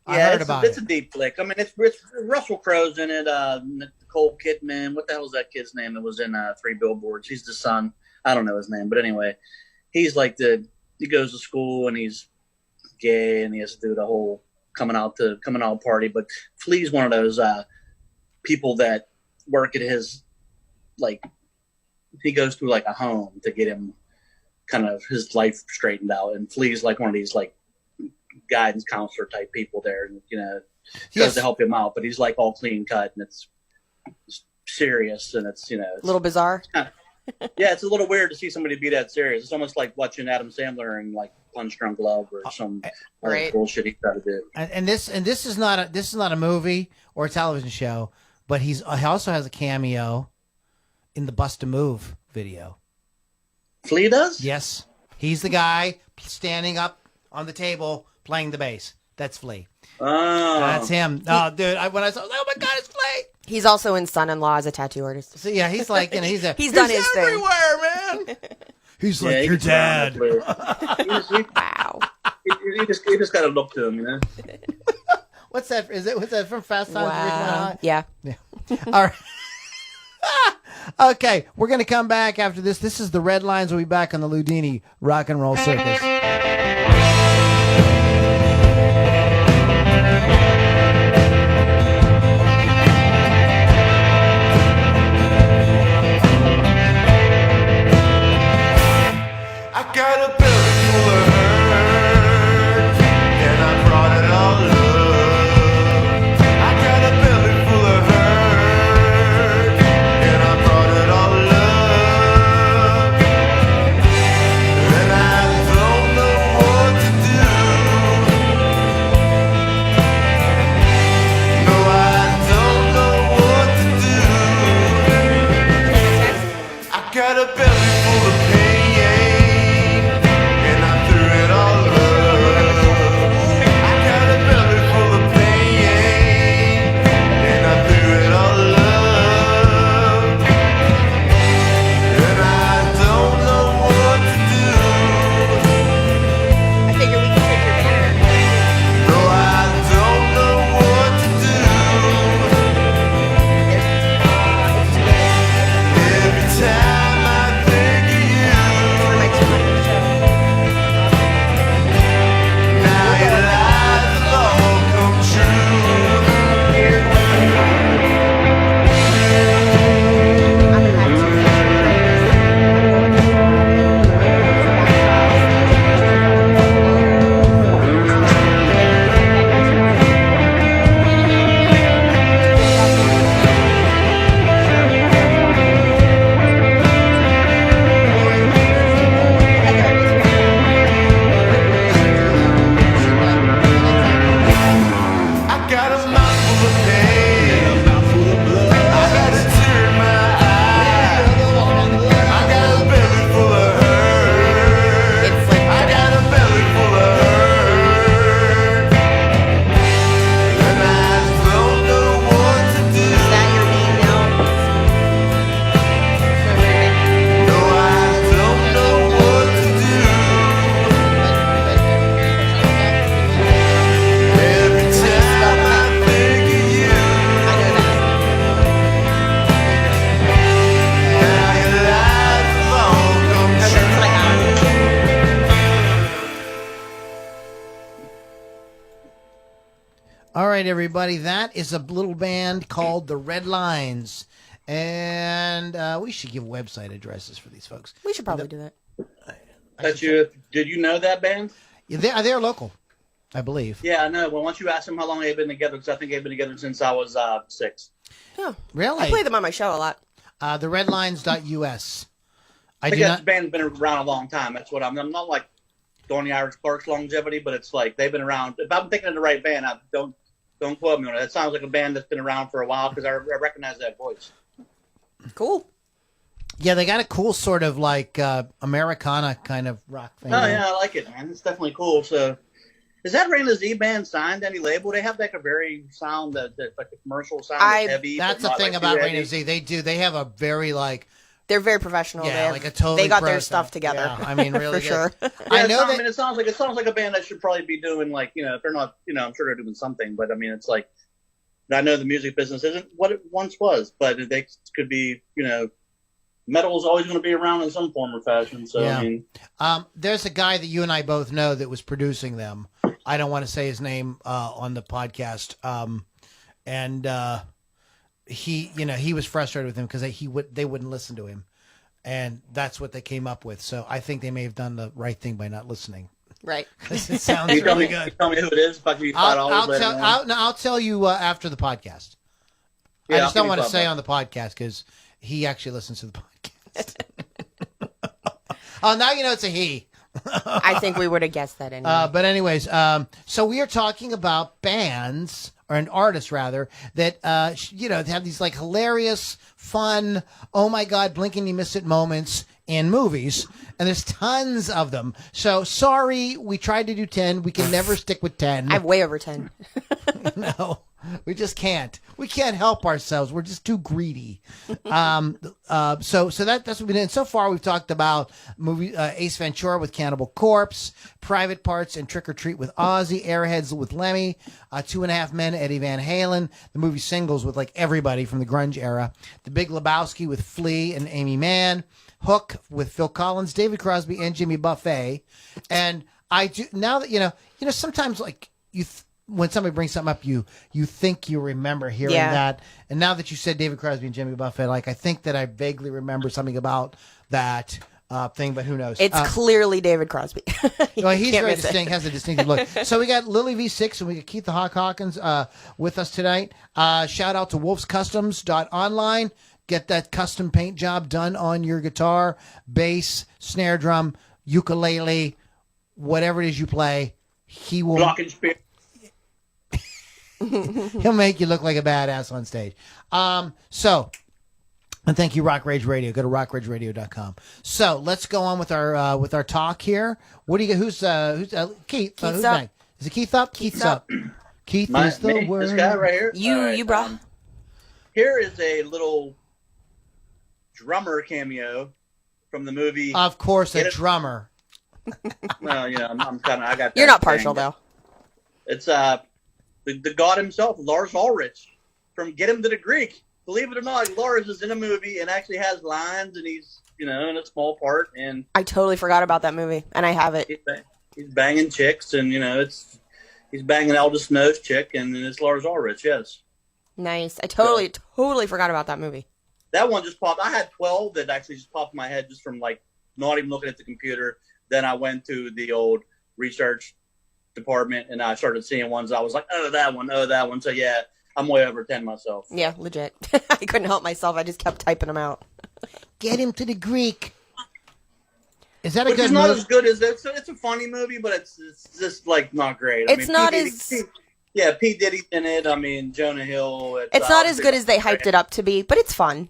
I Yeah, heard about it's it. a deep flick. I mean, it's Russell Crowe's in it. Nicole Kidman. What the hell is that kid's name that was in Three Billboards? He's the son. I don't know his name, but anyway, he's like he goes to school and he's gay and he has to do the whole coming out party. But Flea's one of those people that work at his, like, he goes through like a home to get him kind of his life straightened out, and Flea's like one of these like guidance counselor type people there, and tries to help him out, but he's like all clean cut and it's serious, and it's a little bizarre. yeah, it's a little weird to see somebody be that serious. It's almost like watching Adam Sandler in like Punch Drunk Love or some Right. bullshit he tried to do. And this is not a movie or a television show, but he also has a cameo in the Bust a Move video. Flea does? Yes, he's the guy standing up on the table playing the bass. That's Flea. Oh, That's him. Oh, dude! When I saw, oh my God, it's Flea. He's also in Son-in-Law as a tattoo artist. So yeah, he's like, he's done his thing. everywhere, man. He's yeah, like he your gets around dad. that place. Wow. He just got to look to him, What's that? What's that from Fast Times at Ridgemont Wow. High? Yeah. All right. Okay, we're going to come back after this. This is the Red Lines. We'll be back on the Loudini Rock and Roll Circus. I got a belly full of hurt, and I brought it all up. I got a belly full of hurt, and I brought it all up. And I don't know what to do. No, I don't know what to do. I got a belly full of pain. I figure we can take your banner. For my 200 show. I'm gonna have I got a mouthful of pain. I got a tear in my eye. I got a belly full of hurt. It's like I got a belly full of hurt. And I don't know what to do. Is that your name now? No, I don't know what to do. Every time I think of you, I know that. now your lies have all come Okay, true. that's what I have. All right, everybody. That is a little band called the Red Lines. And we should give website addresses for these folks. We should probably do that. Did you know that band? Yeah, they're local, I believe. Yeah, I know. Well, once you ask them how long they've been together, because I think they've been together since I was 6. Oh, Really? I play them on my show a lot. The redlines.us. I think that band's been around a long time. That's what I'm not like going the Irish Clark's longevity, but it's like they've been around. If I'm thinking of the right band, don't quote me on it. That sounds like a band that's been around for a while because I recognize that voice. Cool. Yeah, they got a cool sort of like Americana kind of rock thing. Oh, yeah, I like it, man. It's definitely cool. So, is that Rain Z band signed to any label? They have like a very sound that's like a commercial sound. Heavy. That's the thing about Rain Z. They have a very like. They're very professional. Yeah, like a totally. They got their stuff together. Yeah, I mean, really for sure. I know that. I mean, it sounds like a band that should probably be doing like if they're not I'm sure they're doing something, but I mean it's like I know the music business isn't what it once was, but they could be metal is always going to be around in some form or fashion. So yeah. I mean, there's a guy that you and I both know that was producing them. I don't want to say his name on the podcast, and he was frustrated with him because they wouldn't listen to him, and that's what they came up with. So I think they may have done the right thing by not listening. Right. It sounds really good. Tell me who it is. If I give you $5, I'll tell you after the podcast. Yeah, I just don't want to say on the podcast because he actually listens to the podcast. Oh, now you know it's a he. I think we would have guessed that anyway. But anyways, so we are talking about bands, or an artist rather, that have these like hilarious, fun, oh my god, blink and you miss it moments in movies, and there's tons of them. So sorry, we tried to do 10. We can never stick with 10. I'm way over 10. No, we just can't. We can't help ourselves. We're just too greedy. So that's what we did. And so far, we've talked about movie Ace Ventura with Cannibal Corpse, Private Parts and Trick or Treat with Ozzy, Airheads with Lemmy, Two and a Half Men, Eddie Van Halen, the movie Singles with like everybody from the grunge era, The Big Lebowski with Flea and Amy Mann, Hook with Phil Collins, David Crosby, and Jimmy Buffett. And I do now that sometimes like when somebody brings something up, you think you remember hearing that. And now that you said David Crosby and Jimmy Buffett, like I think that I vaguely remember something about that thing, but who knows? It's clearly David Crosby. Well, he's very distinct, has a distinctive look. So we got Lily V6 and we got Keith the Hawk Hawkins with us tonight. Shout out to wolfscustoms.online. Get that custom paint job done on your guitar, bass, snare drum, ukulele, whatever it is you play. He will. Glockenspiel. He'll make you look like a badass on stage. And thank you, Rock Rage Radio. Go to rockrageradio.com. So let's go on with our talk here. What do you get? Who's Keith? Keith's up. Is it Keith up? Keith's up. Keith is the word. This guy right here. You bro. Here is a little drummer cameo from the movie. Of course, a drummer. Well, I'm kind of. I got. You're not partial though. It's the god himself, Lars Ulrich, from Get Him to the Greek. Believe it or not, Lars is in a movie and actually has lines, and he's in a small part. And I totally forgot about that movie, and I have it. He's banging chicks, and he's banging Aldous Snow's chick, and it's Lars Ulrich. Yes. Nice. I totally forgot about that movie. That one just popped. I had 12 that actually just popped in my head just from like not even looking at the computer. Then I went to the old research department and I started seeing ones. I was like, oh, that one. So yeah, I'm way over 10 myself. Yeah, legit. I couldn't help myself. I just kept typing them out. Get Him to the Greek. Is that a Which good is not movie? as good as it's a funny movie, but it's just like not great. It's not as. Yeah, Pete Diddy's in it. I mean, Jonah Hill. It's not as good as they hyped it up to be, but it's fun.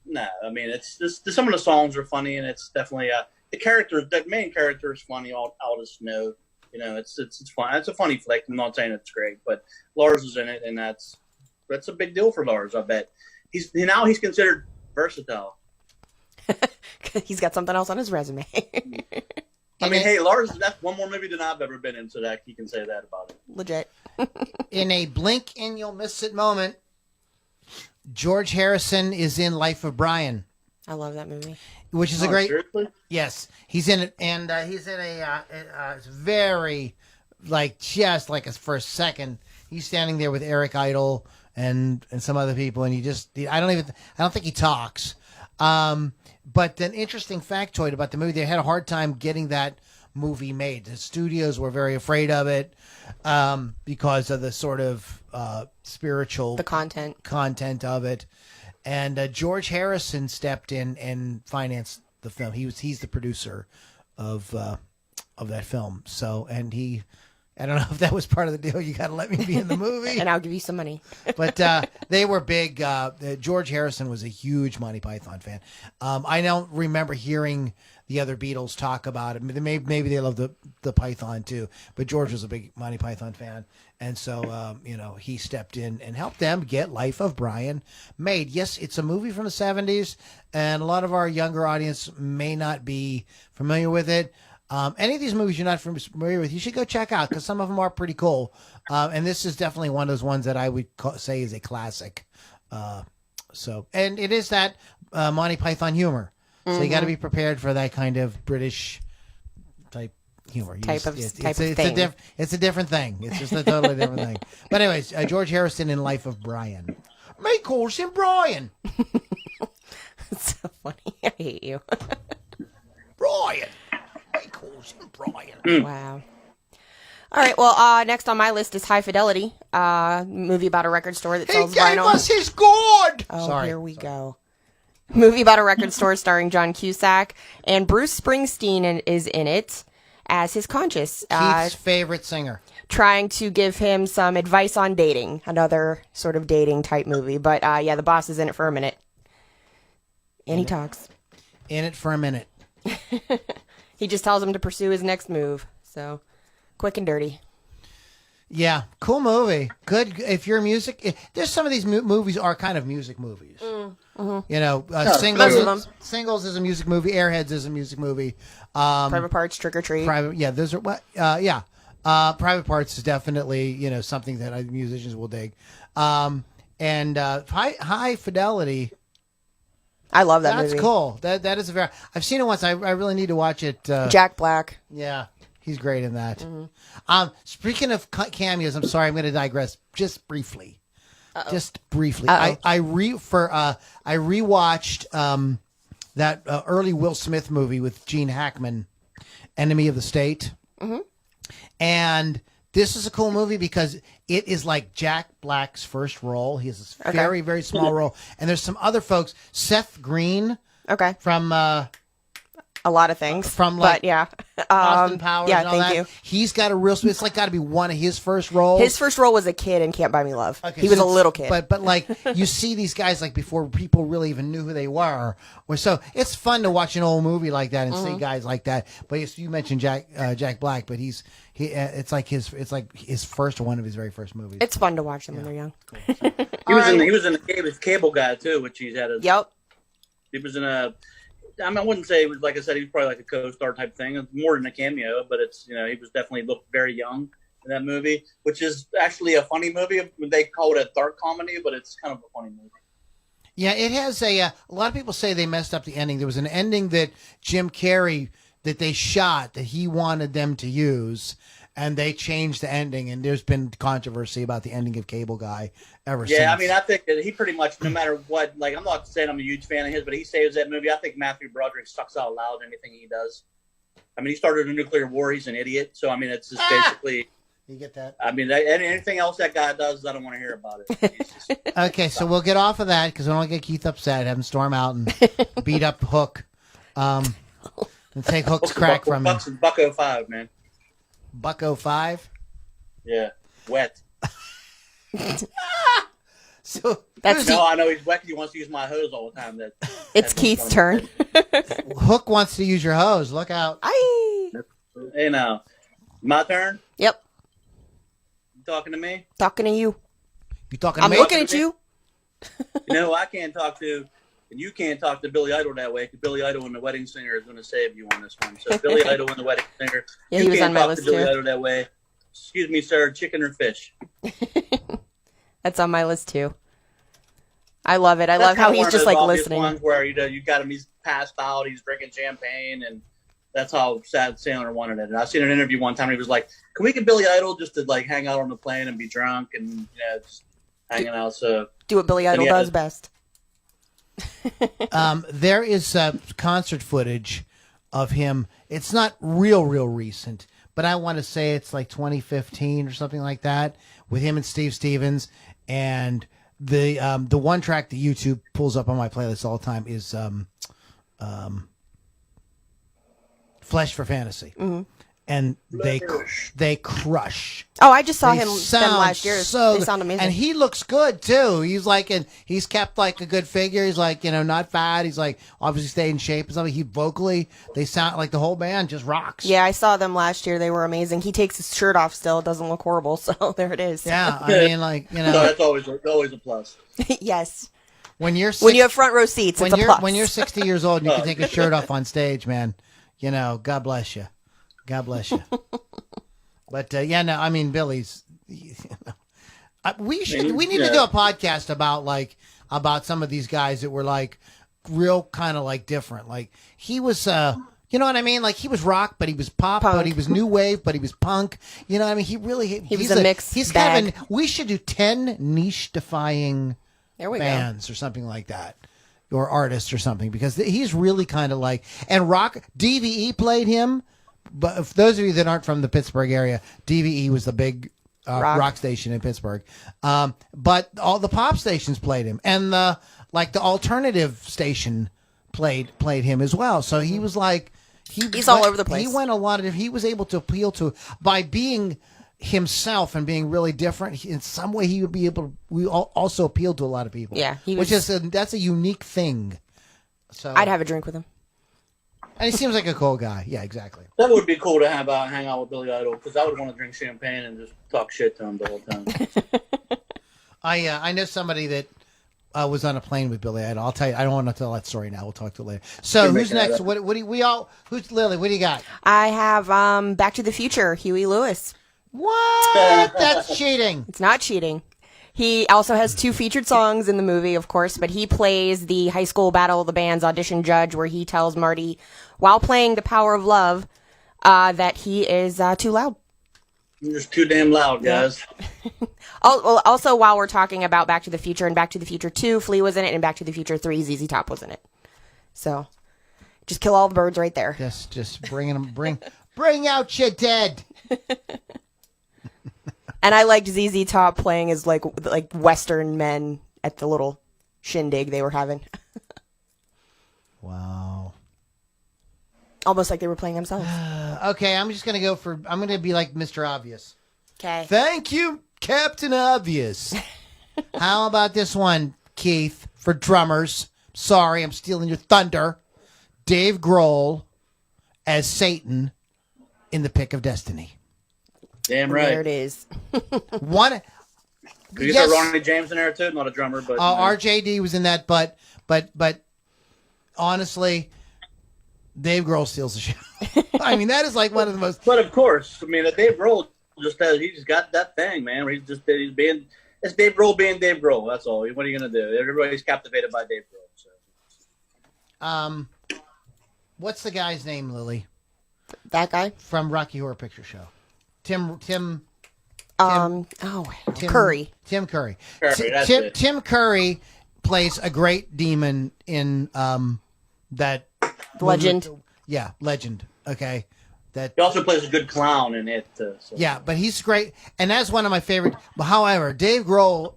No, I mean it's just some of the songs are funny, and it's definitely the main character is funny. Aldous Snow, it's fun. It's a funny flick. I'm not saying it's great, but Lars is in it, and that's a big deal for Lars. I bet he's considered versatile. He's got something else on his resume. I mean, hey, Lars, that's one more movie than I've ever been in, so that you can say that about it. Legit. In a blink and you'll miss it moment, George Harrison is in Life of Brian. I love that movie. Which is a great. Seriously? Yes, he's in it, and he's in it's very, like, just like for a second, he's standing there with Eric Idle and some other people, and I don't think he talks. But an interesting factoid about the movie, they had a hard time getting that movie made. The studios were very afraid of it because of the sort of spiritual content of it. And George Harrison stepped in and financed the film. He's the producer of that film. So, and I don't know if that was part of the deal. You got to let me be in the movie, and I'll give you some money. But they were big. George Harrison was a huge Monty Python fan. I don't remember hearing the other Beatles talk about it. Maybe they loved the Python too, but George was a big Monty Python fan, and so he stepped in and helped them get Life of Brian made. Yes, it's a movie from the 70s, and a lot of our younger audience may not be familiar with it. Any of these movies you're not familiar with, you should go check out because some of them are pretty cool. And this is definitely one of those ones that I would say is a classic. And it is that Monty Python humor. So you got to be prepared for that kind of British type humor. It's a different thing. It's just a totally different thing. But anyways, George Harrison in Life of Brian. May calls him Brian. It's so funny. I hate you. Brian. Brian. Wow. All right. Well, next on my list is High Fidelity, movie about a record store that sells vinyl. He gave us his gourd. Oh, here we go. Movie about a record store starring John Cusack, and Bruce Springsteen is in it as his conscious. Keith's favorite singer. Trying to give him some advice on dating. Another sort of dating type movie. But yeah, the boss is in it for a minute. And he talks. In it for a minute. He just tells him to pursue his next move. So, quick and dirty. Yeah, cool movie. Good if you're there's some of these movies are kind of music movies. Mm-hmm. Singles is a music movie. Airheads is a music movie. Private Parts, Trick or Treat. Those are what. Private Parts is definitely something that musicians will dig. And High Fidelity. I love that movie. That's cool. That is I've seen it once. I really need to watch it. Jack Black. Yeah, he's great in that. Mm-hmm. Speaking of cameos, I'm sorry, I'm going to digress just briefly. Uh-oh. Just briefly. Uh-oh. I rewatched that early Will Smith movie with Gene Hackman, Enemy of the State. Mm-hmm. And this is a cool movie because it is like Jack Black's first role. He has this very, very small role. And there's some other folks. Seth Green. Okay. From a lot of things. Austin Powers yeah, and all thank that. you. He's got it's like got to be one of his first roles. His first role was a kid in Can't Buy Me Love. Okay, he was a little kid. But like you see these guys like before people really even knew who they were. So it's fun to watch an old movie like that and see guys like that. But you mentioned Jack Black, but it's like his first one of his very first movies. It's fun to watch them when they're young. He was in the Cable Guy too, which he's had. Yep. He was in a. I wouldn't say it was, like I said, he was probably like a co-star type thing, more than a cameo, but it's, he was definitely looked very young in that movie, which is actually a funny movie. They call it a dark comedy, but it's kind of a funny movie. Yeah, it has a lot of people say they messed up the ending. There was an ending that Jim Carrey, that they shot, that he wanted them to use, and they changed the ending, and there's been controversy about the ending of Cable Guy ever since. Yeah, I think that he pretty much, no matter what, I'm not saying I'm a huge fan of his, but he saves that movie. I think Matthew Broderick sucks out loud in anything he does. He started a nuclear war. He's an idiot. So, it's just basically... You get that? Anything else that guy does, I don't want to hear about it. Okay, so we'll get off of that, because I don't want to get Keith upset, have him storm out and beat up Hook. And take Hook's crack from him. Buck 05, man. Buck 05? Yeah, wet. So I know he's wet. He wants to use my hose all the time. It's Keith's turn. Hook wants to use your hose. Look out! Hey, now, my turn. Yep. You talking to me? Talking to you. You talking to me? I'm looking at you. I can't talk to, and you can't talk to Billy Idol that way, because Billy Idol and the Wedding Singer is going to save you on this one. So Billy Idol and the Wedding Singer. Yeah, you he was can't on my talk list to Billy too. Idol that way. Excuse me, sir. Chicken or fish? That's on my list too. I love it. I love how he's just like listening. Ones where you got him, he's passed out, he's drinking champagne, and that's how Sad Sandler wanted it. And I've seen an interview one time. And he was like, "Can we get Billy Idol just to like hang out on the plane and be drunk and hanging out. So Do what Billy Idol yeah. does best. There is concert footage of him. It's not real recent, but I want to say it's like 2015 or something like that, with him and Steve Stevens. And the one track that YouTube pulls up on my playlist all the time is Flesh for Fantasy. Mm-hmm. And they crush. Oh, I just saw They them last year. They sound amazing. And he looks good too. He's like, and he's kept like a good figure. He's like, not fat. He's like obviously stayed in shape and something. He vocally, they sound like the whole band just rocks. Yeah, I saw them last year. They were amazing. He takes his shirt off still. It doesn't look horrible. So there it is. Yeah, I mean, like so that's always a plus. Yes. When you have front row seats, it's a plus. When you're 60 years old and you can take a shirt off on stage, man, God bless you. God bless you. But I mean, Billy's. We need to do a podcast about some of these guys that were like real kind of like different. Like he was, you know what I mean? Like he was rock, but he was pop, but he was new wave, but he was punk. You know what I mean? He was a mix. He's bag. we should do 10 niche defying bands go. or something like that. Or artists or something, because he's really kind of like, and rock DVE played him. But if those of you that aren't from the Pittsburgh area, DVE was the big rock station in Pittsburgh. But all the pop stations played him, and the alternative station played him as well. So he was like, he's all over the place. He went a lot of. He was able to appeal to, by being himself and being really different. In some way, he would be able. We also appealed to a lot of people. Yeah, that's a unique thing. So I'd have a drink with him. And he seems like a cool guy. Yeah, exactly. That would be cool to hang out with Billy Idol, because I would want to drink champagne and just talk shit to him the whole time. I know somebody that was on a plane with Billy Idol. I'll tell you. I don't want to tell that story now. We'll talk to it later. So who's next? Who's Lily? What do you got? I have Back to the Future, Huey Lewis. What? That's cheating. It's not cheating. He also has 2 featured songs in the movie, of course, but he plays the high school Battle of the Bands audition judge, where he tells Marty, while playing The Power of Love, that he is too loud. You're just too damn loud, guys. Yeah. Also, while we're talking about Back to the Future and Back to the Future 2, Flea was in it, and Back to the Future 3, ZZ Top was in it. So, just kill all the birds right there. Just bring out your dead. And I liked ZZ Top playing as like Western men at the little shindig they were having. Wow. Almost like they were playing themselves. Okay, I'm going to be like Mr. Obvious. Okay. Thank you, Captain Obvious. How about this one, Keith, for drummers? Sorry, I'm stealing your thunder. Dave Grohl as Satan in The Pick of Destiny. Damn right. There it is. One. You got Ronnie James in there too, not a drummer, but RJD was in that, but honestly, Dave Grohl steals the show. I mean, that is like one of the most. But of course, I mean, Dave Grohl he's got that thing, man. Where it's Dave Grohl being Dave Grohl. That's all. What are you gonna do? Everybody's captivated by Dave Grohl. So. What's the guy's name, Lily? That guy from Rocky Horror Picture Show. Curry. Tim Curry. Tim Curry plays a great demon in that Legend. Legend. Okay. That he also plays a good clown in it. So. Yeah, but he's great, and that's one of my favorite. However, Dave Grohl's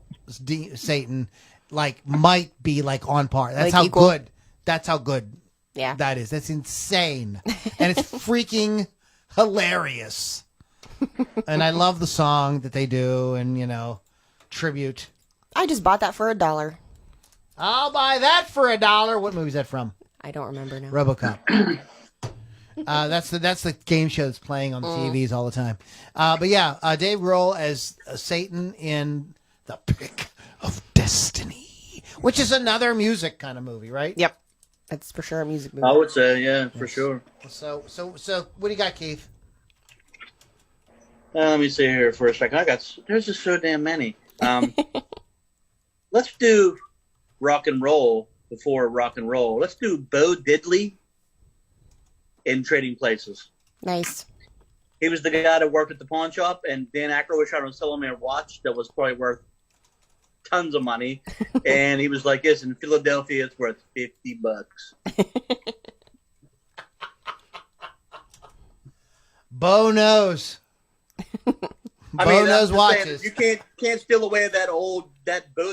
Satan might be on par. That's how equal. good. That's how good. Yeah, that is. That's insane, and it's freaking hilarious. And I love the song that they do, and tribute. I just bought that for $1. I'll buy that for $1. What movie is that from? I don't remember now. RoboCop. That's the game show that's playing on the TVs all the time. But yeah, Dave Grohl as Satan in The Pick of Destiny, which is another music kind of movie, right? Yep, that's for sure a music movie. I would say, yeah, for sure. So what do you got, Keith? Let me see here for a second. There's just so damn many. Let's do rock and roll before rock and roll. Let's do Bo Diddley in Trading Places. Nice. He was the guy that worked at the pawn shop, and Dan Aykroyd was trying to sell him a watch that was probably worth tons of money. And he was like, yes, in Philadelphia, it's worth $50. Bo knows. I Bo mean, knows I'm just watches. saying, you can't steal away that Bo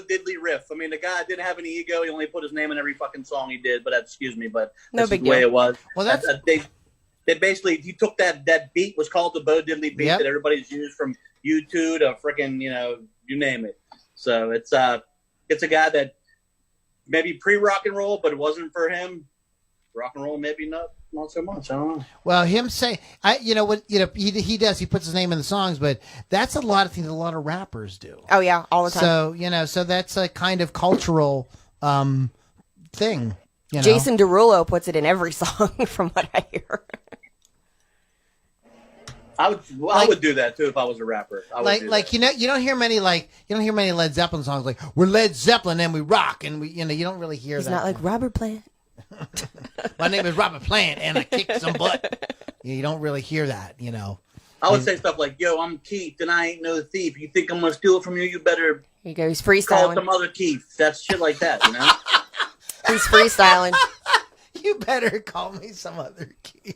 Diddley riff. I mean, the guy didn't have any ego. He only put his name in every fucking song he did. But excuse me, but No that's big the way deal. it was. Well, that's they basically he took that beat was called the Bo Diddley beat Yep. that everybody's used from U2 to freaking you name it. So it's a guy that maybe pre-rock and roll, but it wasn't for him. Rock and roll, maybe not so much. I don't know. Well, him say, he does. He puts his name in the songs, but that's a lot of things a lot of rappers do. Oh yeah, all the time. So that's a kind of cultural thing. You know? Jason Derulo puts it in every song, from what I hear. I would do that too if I was a rapper. I would do that. You don't hear many Led Zeppelin songs like we're Led Zeppelin and we rock and we you don't really hear He's that. not like Robert Plant. My name is Robert Plant and I kick some butt. You don't really hear that, I would say stuff like, "Yo, I'm Keith and I ain't no thief. You think I'm gonna steal from you? You better Here you go. He's call freestyling. some other Keith." That's shit like that, He's freestyling. You better call me some other key.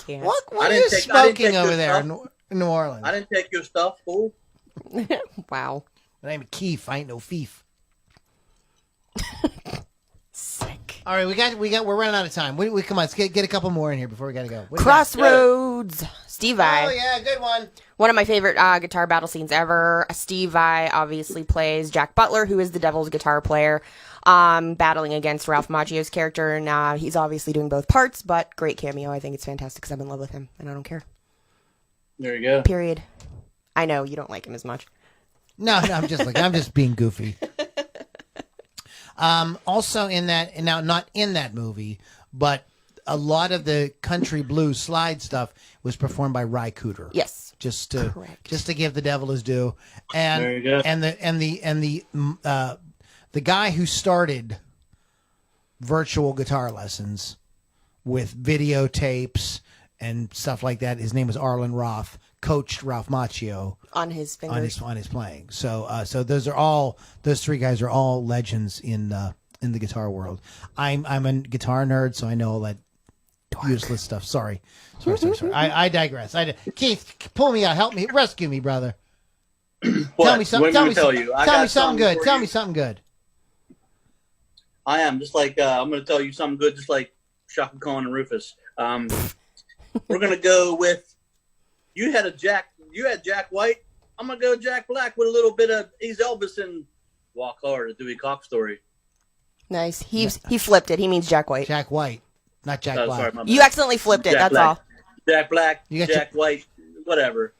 Can't. What I are didn't you take- I didn't smoking take over your there stuff. in New Orleans? I didn't take your stuff, fool. Wow. My name is Keith. I ain't no thief. Sick. All right, we're running out of time. We come on, let's get a couple more in here before we gotta go. What do you got? Crossroads. Steve Vai. Oh yeah, good one. One of my favorite guitar battle scenes ever. Steve Vai obviously plays Jack Butler, who is the Devil's guitar player, battling against Ralph Macchio's character. And he's obviously doing both parts, but great cameo. I think it's fantastic because I'm in love with him, and I don't care. There you go. Period. I know you don't like him as much. No, I'm just being goofy. Also in that, and now not in that movie, but a lot of the country blues slide stuff was performed by Ry Cooder. Yes. Just Correct. to give the devil his due, and There you go. and the guy who started virtual guitar lessons with videotapes and stuff like that, his name was Arlen Roth, coached Ralph Macchio On his fingers. on his playing. So those three guys are all legends in the guitar world. I'm a guitar nerd, so I know all that useless stuff. Sorry. I digress. Keith, pull me out. Help me. Rescue me, brother. What? Tell me something. Let me tell you. I Tell got me something good. for Tell you. me something good. I am just like I'm going to tell you something good, just like Shaka Khan and Rufus. We're going to go with you had Jack White. I'm going to go Jack Black with a little bit of he's Elvis and Walk Hard, a Dewey Cox story. Nice. He flipped it. He means Jack White. Jack White, not Jack Oh, Black. sorry, my bad. You accidentally flipped it. Jack That's Black. all. Jack Black, You got Jack White, whatever.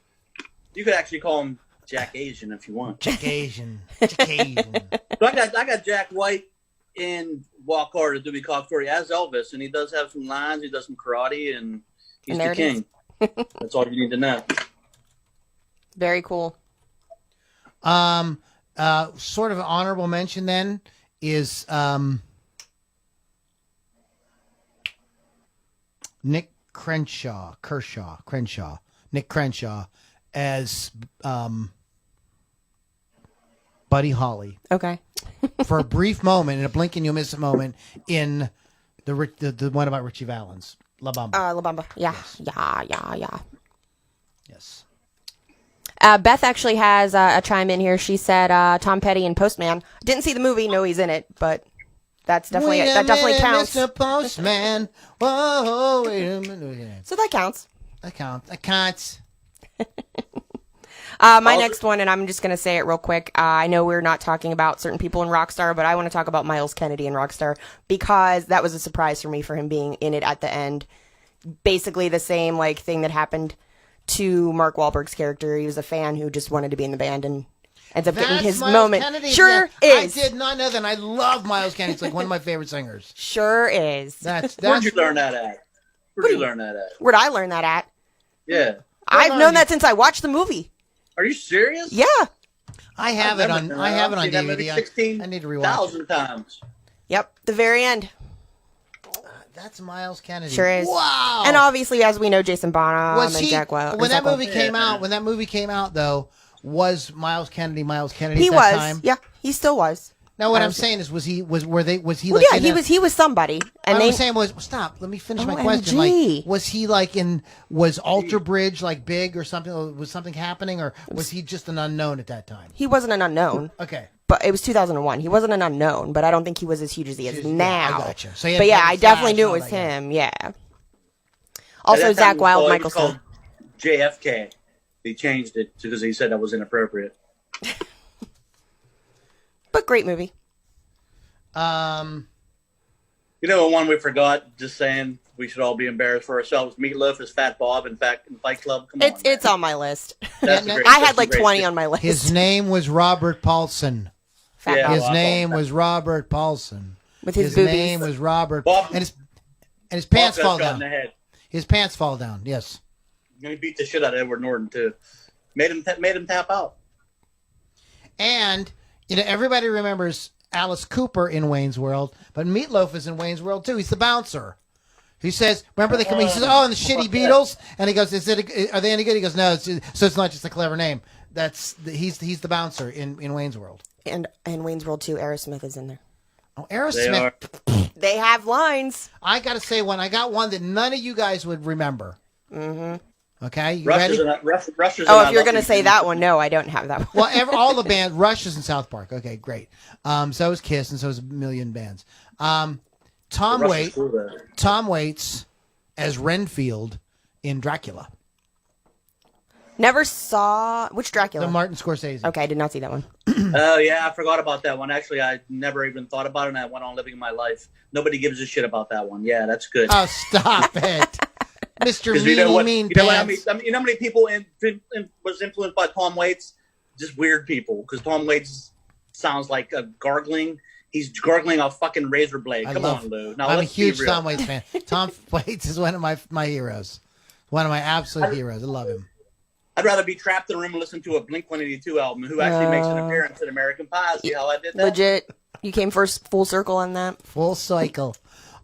You could actually call him Jack Asian if you want. Jack Asian. Jack Asian. So I got Jack White in Walk Hard, a Dewey Cox story as Elvis, and he does have some lines. He does some karate, and he's And there the it is. king. That's all you need to know. Very cool. Sort of an honorable mention then is Nick Crenshaw, Nick Crenshaw as Buddy Holly Okay. for a brief moment, in a blink and you'll miss a moment in the one about Richie Valens, La Bamba. La Bamba. Yeah. Yeah. Yes. Beth actually has a chime in here. She said Tom Petty and Postman. Didn't see the movie. No, he's in it, but that's definitely Wait a that definitely minute, counts. Mr. Postman. Whoa, wait a minute. So that counts. That counts. My next one, and I'm just going to say it real quick. I know we're not talking about certain people in Rockstar, but I want to talk about Miles Kennedy in Rockstar because that was a surprise for me for him being in it at the end. Basically the same thing that happened to Mark Wahlberg's character. He was a fan who just wanted to be in the band and ends up getting his Miles moment. Kennedy. Sure Yeah, is. I did not know that. I love Miles Kennedy. It's like one of my favorite singers. Sure is. That's Where'd you learn that at? Where'd you learn that at? Where'd I learn that at? Yeah. I've known that since I watched the movie. Are you serious? Yeah. I have it on. I have it on I've seen that movie DVD. I need to rewatch it. 16,000 times. Yep. The very end. That's Miles Kennedy. Sure is. Wow. And obviously, as we know, Jason Bonham was and he Jack Wild. when that Zucker. movie came out? When that movie came out, though, was Miles Kennedy He at that was. time? Yeah, he still was. Now, what I'm saying is, was he Well, like? yeah, in he was somebody. And What they I'm saying was, stop. Let me finish my OMG. question. Like, was he like was Alter Bridge like big or something? Was something happening, or was he just an unknown at that time? he wasn't an unknown. Okay. But it was 2001. He wasn't an unknown, but I don't think he was as huge as he is Yeah, now. I gotcha. So he had but yeah, Big I definitely Flash knew and it all was that, yeah. him. Yeah. Also, At that Zach time, Wilde, he Michael was called Stone. JFK. He changed it because he said that was inappropriate. But great movie. You know, one we forgot, just saying we should all be embarrassed for ourselves. Meatloaf is Fat Bob in Fight Club. Come on. It's on my list. That's a great- I that's had a like great 20 shit. on my list. His name was Robert Paulson. Fat Yeah. Bob. His well, I name thought- was Robert Paulson. With his name boobies. was Robert. Bob- and his pants Bob fall got shot in down. the head. His pants fall down. Yes. And he beat the shit out of Edward Norton too. Made him tap out. And everybody remembers Alice Cooper in Wayne's World, but Meatloaf is in Wayne's World too. He's the bouncer. He says, "Remember they come?" He says, "Oh, and the shitty Beatles." And he goes, "Are they any good?" He goes, "No." So it's not just a clever name. He's the bouncer in Wayne's World. And Wayne's World 2, Aerosmith is in there. Oh, They Aerosmith. are. They have lines. I got to say one. I got one that none of you guys would remember. Mm-hmm. Okay, you Rush ready? is Rush is Oh, an if you're I going to Love say You that one, no, I don't have that one. Well, all the bands. Rush is in South Park. Okay, great. So is Kiss, and so is a million bands. Tom Rush Waits. is cool, though. Tom Waits as Renfield in Dracula, Never saw... Which Dracula? the Martin Scorsese. Okay, I did not see that one. Oh, yeah, I forgot about that one. Actually, I never even thought about it, and I went on living my life. Nobody gives a shit about that one. Yeah, that's good. Oh, stop it, Mr. Because Meanie you know what? Mean You know what? Pants. You know how many people was influenced by Tom Waits? Just weird people. Because Tom Waits sounds like a gargling. He's gargling a fucking razor blade. Come on, Lou. Now, I'm a let's be huge real. Tom Waits fan. Tom Waits is one of my heroes. One of my absolute heroes. I love him. I'd rather be trapped in a room and listen to a Blink-182 album who actually makes an appearance in American Pie. See how I did that? Legit. You came first full circle on that. Full cycle.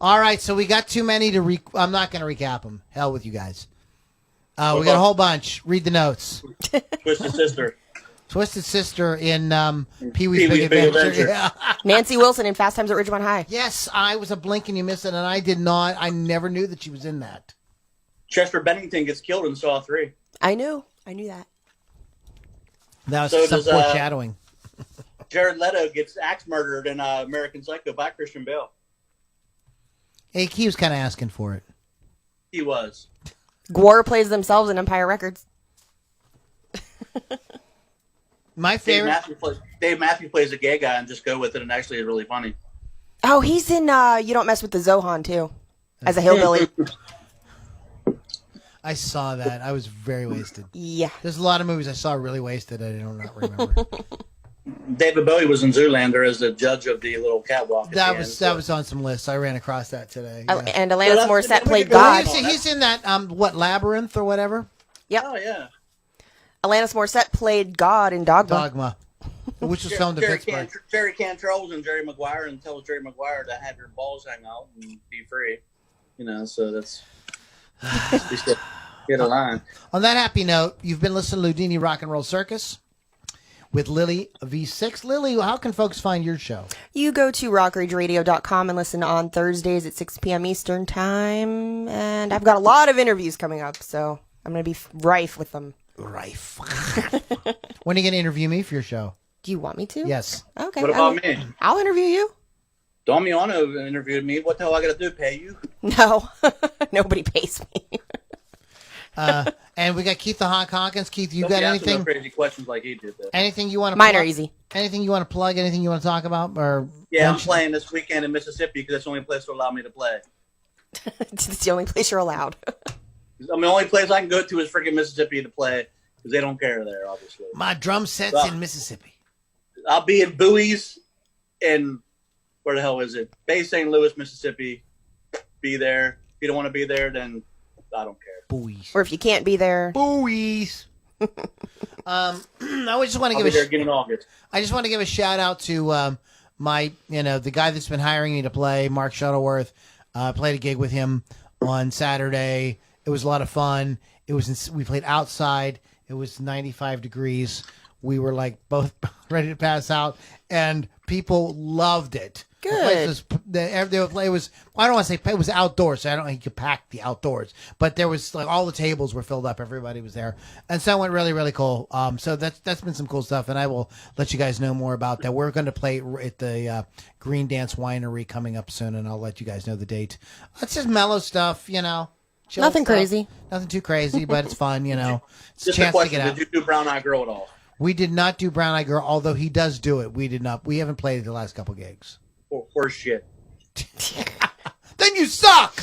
All right, so we got too many to I'm not going to recap them. Hell with you guys. We got a whole bunch. Read the notes. Twisted Sister. Twisted Sister in Pee-wee's Pee-wee's Big Big Adventure. Adventure. Yeah. Nancy Wilson in Fast Times at Ridgemont High. Yes, I was a blink and you missed it, and I did not. I never knew that she was in that. Chester Bennington gets killed in Saw 3. I knew that. That was So some does, foreshadowing. Jared Leto gets axe murdered in American Psycho by Christian Bale. Hey, he was kind of asking for it. He was. Gwar plays themselves in Empire Records. My favorite. Dave Matthews plays a gay guy and just go with it, and actually is really funny. Oh, he's in You Don't Mess with the Zohan, too. As a hillbilly. I saw that. I was very wasted. Yeah. There's a lot of movies I saw really wasted. I don't not remember. David Bowie was in Zoolander as the judge of the little catwalk. that was on some lists. I ran across that today. Oh, Yeah. and Alanis Well, Morissette that's- played Well, God. He's in that Labyrinth or whatever. Yep. Oh yeah. Alanis Morissette played God in Dogma. Dogma, which was filmed in Pittsburgh. Jerry Cantrell's and Jerry Maguire and tells Jerry Maguire to have your balls hang out and be free. So that's get a line. On that happy note, you've been listening to Loudini Rock and Roll Circus with Lily V6. Lily, how can folks find your show? You go to rockrageradio.com and listen on Thursdays at 6 p.m. Eastern Time. And I've got a lot of interviews coming up, so I'm going to be rife with them. Rife. When are you going to interview me for your show? Do you want me to? Yes. Okay. What about me? I'll interview you. Damiano interviewed me. What the hell I got to do? Pay you? No. Nobody pays me. And we got Keith the Hawk Hawkins. Keith, you Don't got be asking anything? no crazy questions like he did. Though. Anything you want to? Mine are easy. Anything you want to plug? Anything you want to talk about? Or Yeah, I'm mention? playing this weekend in Mississippi because that's the only place to allow me to play. It's the only place you're allowed. The only place I can go to is freaking Mississippi to play because they don't care there, obviously. My drum set's Well, in Mississippi. I'll be in Bowie's in, where the hell is it? Bay St. Louis, Mississippi. Be there. If you don't want to be there, then I don't care. Buoys. Or if you can't be there. Buoys. I just want to I'll give be there a. again in August. I just want to give a shout out to my, the guy that's been hiring me to play, Mark Shuttleworth. Played a gig with him on Saturday. It was a lot of fun. We played outside. It was 95 degrees. we were like both ready to pass out, and people loved it. Good. The place was, it was, I don't want to say it was outdoors, so I don't think you could pack the outdoors, but there was like all the tables were filled up, everybody was there, and so it went really, really cool. So that's been some cool stuff, and I will let you guys know more about that. We're going to play at the Green Dance Winery coming up soon, and I'll let you guys know the date. It's just mellow stuff, you know. Chill Nothing stuff. crazy. Nothing too crazy, but it's fun, you know. It's Just a a chance to question: get out. did you do Brown Eye Girl at all? We did not do Brown Eye Girl, although he does do it. We did not. We haven't played it the last couple gigs. Horse shit. Then you suck.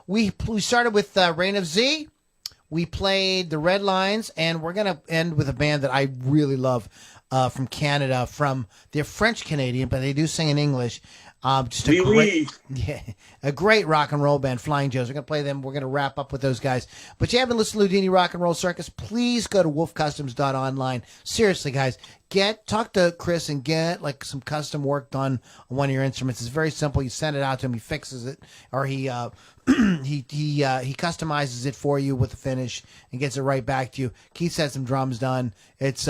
We started with Reign of Z. We played the Red Lines, and we're gonna end with a band that I really love from Canada. They're French Canadian, but they do sing in English. Just a great rock and roll band, Flying Joes. We're gonna play them. We're gonna wrap up with those guys. But you haven't listened to Loudini Rock and Roll Circus? Please go to wolfcustoms.online. Seriously, guys, talk to Chris and get like some custom work done on one of your instruments. It's very simple. You send it out to him. He fixes it, or he he customizes it for you with the finish and gets it right back to you. Keith had some drums done. It's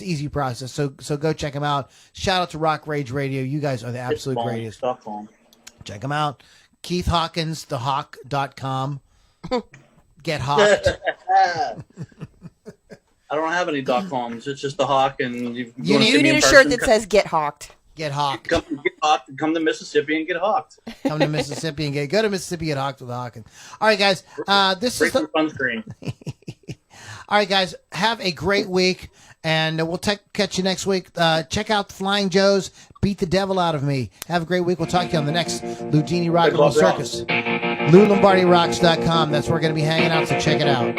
easy process. So go check him out. Shout out to Rock Rage Radio. You guys are the absolute greatest. Check him out. Keith Hawkins, thehawk.com. Get hawked. I don't have any .coms. It's just the Hawk, and You need a shirt that says "Get Hawked." Get hawked. Come get hawked. Come to Mississippi and get hawked. Come to Mississippi and go to Mississippi and get hawked with Hawkins. All right, guys. This is the sunscreen. All right, guys. Have a great week, and we'll catch you next week. Check out the Flying Joes. Beat the devil out of me. Have a great week. We'll talk to you on the next Loudini Rock and Roll Circus. LouLombardiRocks.com. That's where we're going to be hanging out, so check it out.